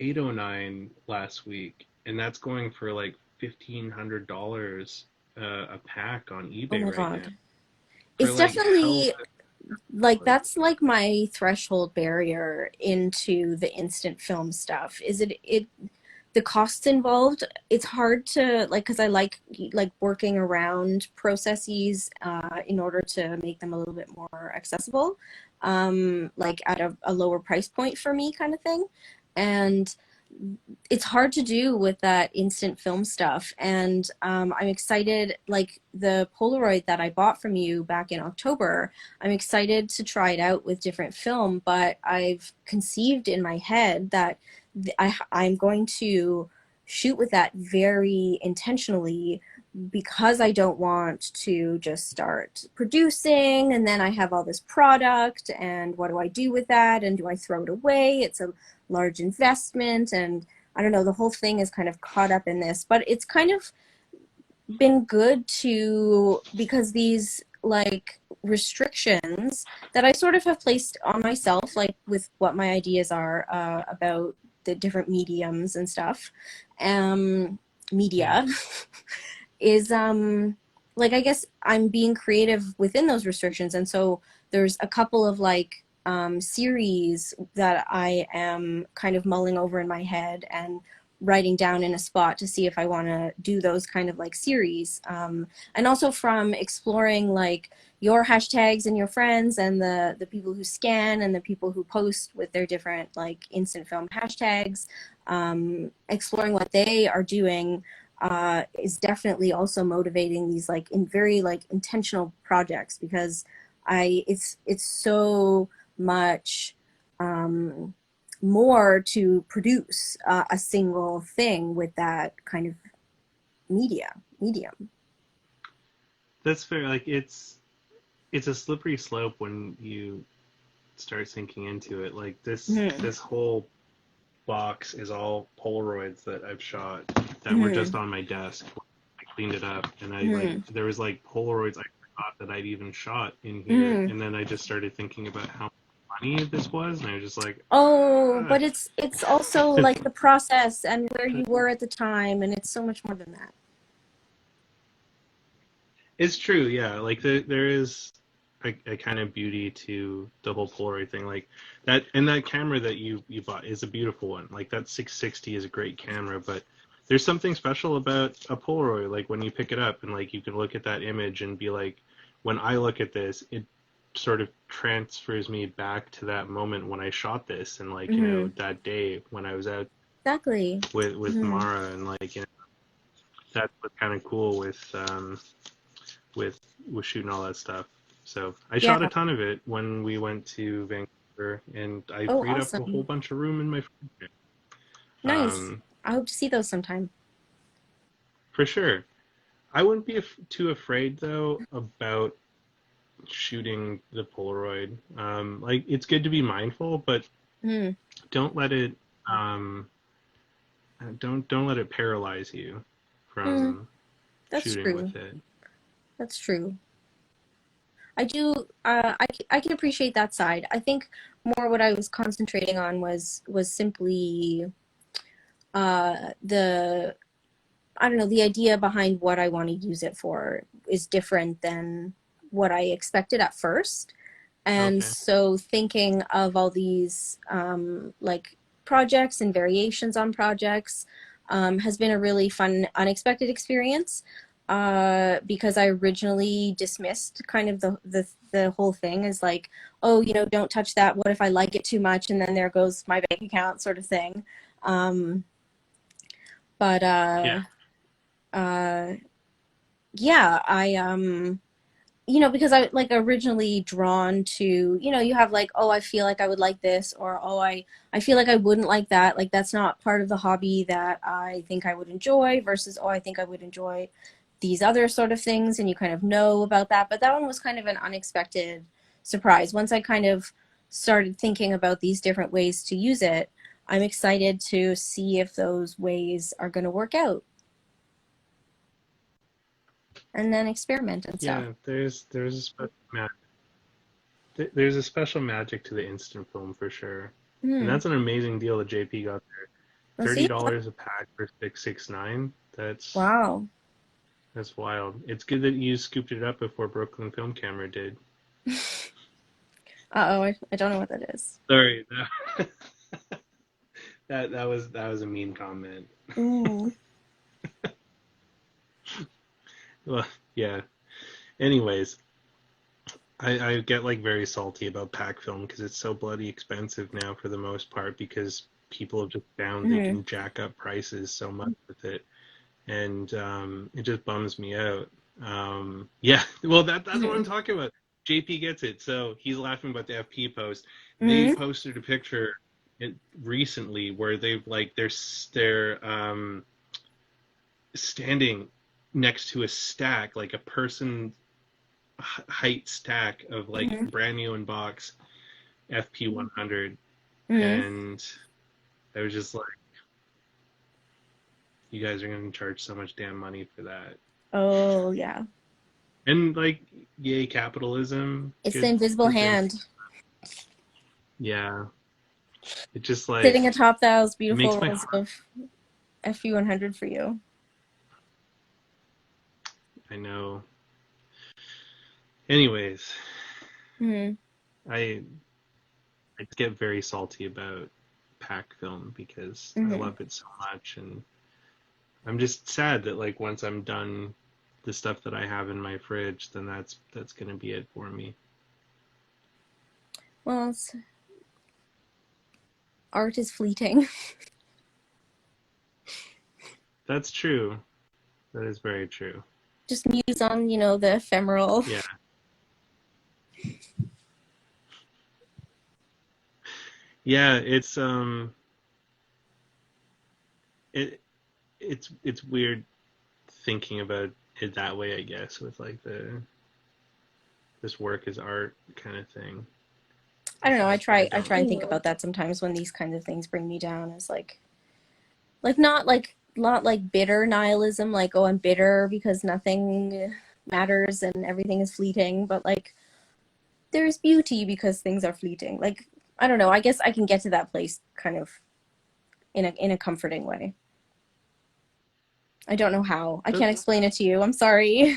809 last week, and that's going for like $1,500 a pack on Oh eBay my right now god. for It's like hella definitely like quality. that's like my threshold barrier into the instant film stuff. Is it the costs involved? It's hard to like because I like working around processes in order to make them a little bit more accessible, like at a lower price point for me kind of thing. And it's hard to do with that instant film stuff. And I'm excited, like the Polaroid that I bought from you back in October, I'm excited to try it out with different film, but I've conceived in my head that I'm going to shoot with that very intentionally because I don't want to just start producing and then I have all this product and what do I do with that and do I throw it away? It's a large investment and I don't know, the whole thing is kind of caught up in this, but it's kind of been good to because these like restrictions that I sort of have placed on myself, like with what my ideas are about the different mediums and stuff, um, Yeah. media, is like I guess I'm being creative within those restrictions, and so there's a couple of like series that I am kind of mulling over in my head and writing down in a spot to see if I want to do those kind of like series, and also from exploring like your hashtags and your friends and the people who scan and the people who post with their different like instant film hashtags, exploring what they are doing is definitely also motivating these like in very like intentional projects, because it's so much more to produce a single thing with that kind of medium. That's fair. Like it's a slippery slope when you start sinking into it. Like Mm-hmm. this whole box is all Polaroids that I've shot that were just Mm-hmm. on my desk. I cleaned it up, and I like Mm-hmm. there was like Polaroids I forgot that I'd even shot in here, Mm-hmm. and then I just started thinking about how much money this was, and I was just like, Oh, ah. but it's also like the process and where you were at the time, and it's so much more than that. It's true, yeah. Like there is a kind of beauty to the whole Polaroid thing. Like that, and that camera that you bought is a beautiful one. Like that 660 is a great camera, but there's something special about a Polaroid. Like when you pick it up and like you can look at that image and be like, when I look at this, it sort of transfers me back to that moment when I shot this, and like, you know, Mm-hmm. that day when I was out Exactly. with Mm-hmm. Mara, and like, you know, that's what's kind of cool with with shooting all that stuff. So I Yeah. shot a ton of it when we went to Vancouver, and I Oh, freed up a whole awesome. bunch of room in my fridge. Nice. I hope to see those sometime. For sure. I wouldn't be too afraid though about shooting the Polaroid. Like it's good to be mindful, but Mm, don't let it um, don't let it paralyze you mm, from that's shooting true. with it. That's true. I do. I can appreciate that side. I think more what I was concentrating on was simply the I don't know, the idea behind what I want to use it for is different than what I expected at first. And Okay. so thinking of all these like projects and variations on projects has been a really fun, unexpected experience, because I originally dismissed kind of the whole thing as like, oh, you know, don't touch that. What if I like it too much? And then there goes my bank account sort of thing. Um, but Yeah. uh, yeah, you know, because I like originally drawn to, you know, you have like, oh, I feel like I would like this, or oh, I feel like I wouldn't like that. Like that's not part of the hobby that I think I would enjoy versus, oh, I think I would enjoy these other sort of things, and you kind of know about that. But that one was kind of an unexpected surprise. Once I kind of started thinking about these different ways to use it, I'm excited to see if those ways are going to work out and then experiment and stuff. Yeah. There's a there's a special magic to the instant film for sure, and Hmm. that's an amazing deal that JP got there. Let's thirty see. dollars a pack for 669. Wow. That's wild. It's good that you scooped it up before Brooklyn Film Camera did. Uh-oh, I don't know what that is. Sorry, that was a mean comment. Ooh. Well, yeah. Anyways, I get like very salty about pack film because it's so bloody expensive now for the most part because people have just found they Hmm. can jack up prices so much with it, and it just bums me out. Yeah, well that's what Hmm. I'm talking about. JP gets it, so he's laughing about the FP post. They Hmm. posted a picture recently where they've like they're standing next to a stack, like a person height stack of like Hmm. brand new in box FP 100, Hmm. and I was just like, you guys are gonna charge so much damn money for that. Oh, yeah. And like, yay capitalism, It's the good invisible good things. hand Yeah, it just sitting like atop those it beautiful makes my rolls heart. of FU100 for you. I know. Anyways, Hmm. I I get very salty about pack film because I Hmm. love it so much, and I'm just sad that like once I'm done the stuff that I have in my fridge, then that's gonna be it for me. Well, art is fleeting. That's true. That is very true. Just muse on, the ephemeral. Yeah. Yeah, it it's weird thinking about it that way, I guess, with like the this work is art kind of thing. I don't know. I But I try. I don't. try and think about that sometimes when these kinds of things bring me down. It's like not like bitter nihilism, like oh I'm bitter because nothing matters and everything is fleeting, but like there's beauty because things are fleeting. Like I don't know. I guess I can get to that place kind of in a comforting way. I don't know how. I That, can't explain it to you. I'm sorry.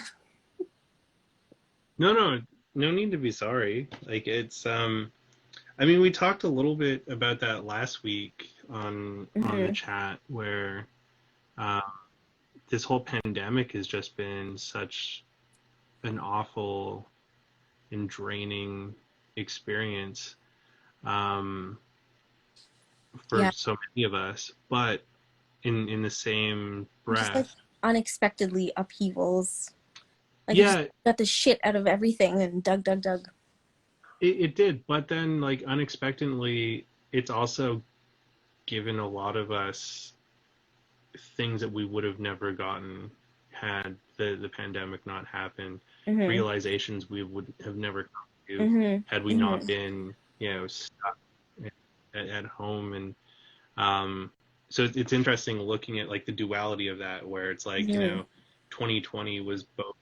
no, no, no need to be sorry. Like it's I mean, we talked a little bit about that last week on the Hmm. chat where uh, this whole pandemic has just been such an awful and draining experience um, for Yeah, so many of us. But in the same just like breath, unexpectedly upheavals. Like it just yeah, got the shit out of everything and dug. it did. But then, like unexpectedly, it's also given a lot of us things that we would have never gotten had the pandemic not happened, Mhm. realizations we would have never come to Mhm. had we not Mhm. been, stuck at home. And so it's interesting looking at like the duality of that, where it's like, Mhm. 2020 was both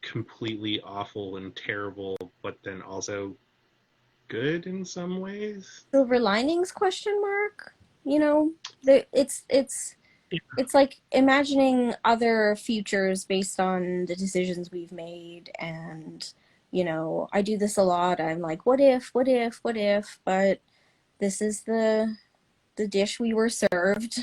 completely awful and terrible, but then also good in some ways. Silver linings question mark? You know, it's Yeah. it's like imagining other futures based on the decisions we've made and I do this a lot. I'm like, what if, but this is the dish we were served.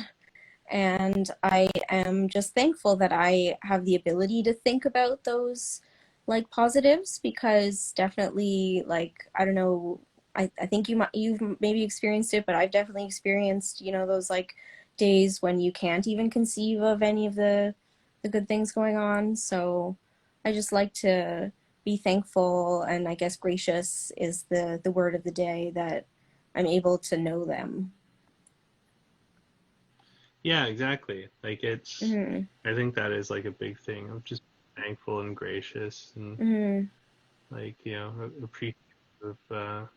And I am just thankful that I have the ability to think about those like positives because definitely like I don't know I think you've maybe experienced it, but I've definitely experienced those like days when you can't even conceive of any of the good things going on. So I just like to be thankful, and I guess gracious is the word of the day, that I'm able to know them. Yeah, exactly. Like Hmm. I think that is like a big thing of just thankful and gracious and Hmm. like, appreciative of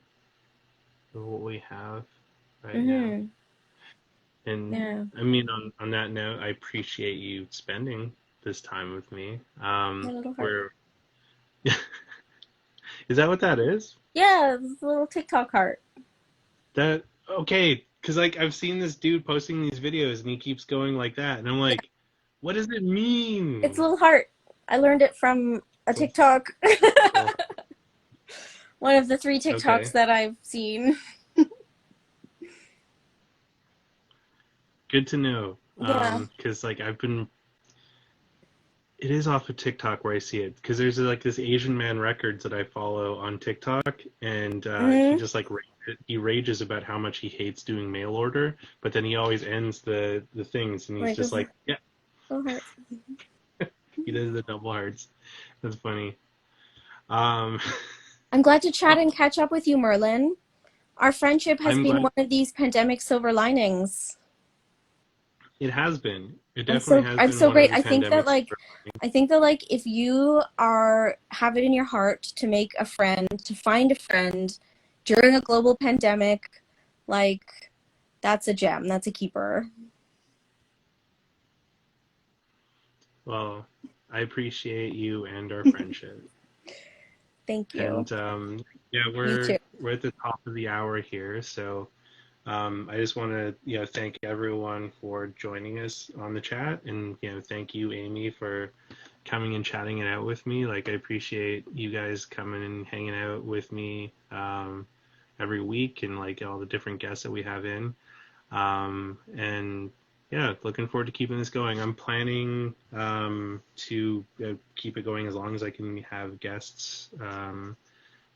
what we have right now. Hmm. And Yeah. I mean, on that note, I appreciate you spending this time with me. A little heart. Where is that what that is? Yeah, it's a little TikTok heart. That okay? Because like I've seen this dude posting these videos and he keeps going like that, and I'm Yeah, like, what does it it's a mean? little heart. I learned it from a Well, TikTok. well, One of the three TikToks okay, that I've seen. good to know. Yeah. Because like I've been it is off of TikTok where I see it because there's like this Asian man records that I follow on TikTok, and he Hmm. just like he rages about how much he hates doing mail order, but then he always ends the things, and he's Like just this like, yeah, little heart. he does the double hearts. That's funny. Um, I'm glad to chat and catch up with you, Merlin. Our friendship has I'm been glad one of these pandemic silver linings. it has been. It I'm definitely so has I'm been so one of great. the pandemics. I think that like if you are have it in your heart to make a friend, to find a friend during a global pandemic, like that's a gem. That's a keeper. Well, I appreciate you and our friendship. Thank you. And yeah, You too. we're at the top of the hour here, so I just want to, thank everyone for joining us on the chat, and thank you, Amy, for coming and chatting it out with me. Like, I appreciate you guys coming and hanging out with me every week, and like all the different guests that we have in. And yeah, looking forward to keeping this going. I'm planning to keep it going as long as I can have guests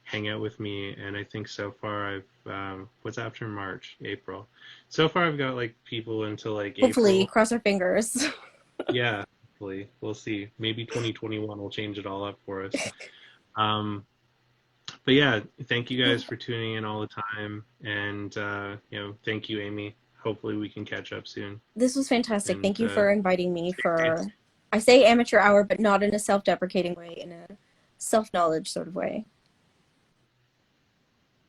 hang out with me. And I think so far what's after March, April. So far I've got like people until like Hopefully, April. cross our fingers. Yeah, hopefully. We'll see. Maybe 2021 will change it all up for us. Um, but yeah, thank you guys for tuning in all the time. And, thank you, Amy. Hopefully we can catch up soon. This was fantastic. And Thank you for inviting me stay safe. for, I say amateur hour, but not in a self-deprecating way, in a self-knowledge sort of way.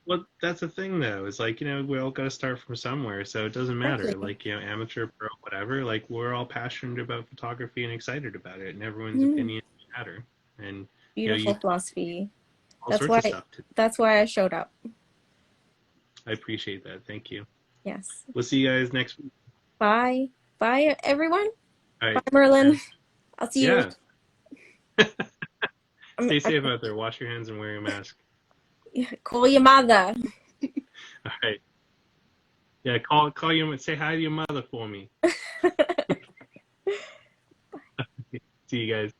Well, that's the thing, though. It's like, we all got to start from somewhere, so it doesn't matter. Exactly. Like, amateur, pro, whatever. Like, we're all passionate about photography and excited about it, and everyone's Mm, opinions matter. And, beautiful you philosophy. all That's sorts of why stuff. that's why I showed up. I appreciate that. Thank you. Yes. We'll see you guys next week. Bye. Bye, everyone. All Bye, right. Merlin. I'll see you. Yeah. I'm, Stay safe out there. Wash your hands and wear a mask. call your mother. All right. Yeah, call you. Say hi to your mother for me. See you guys.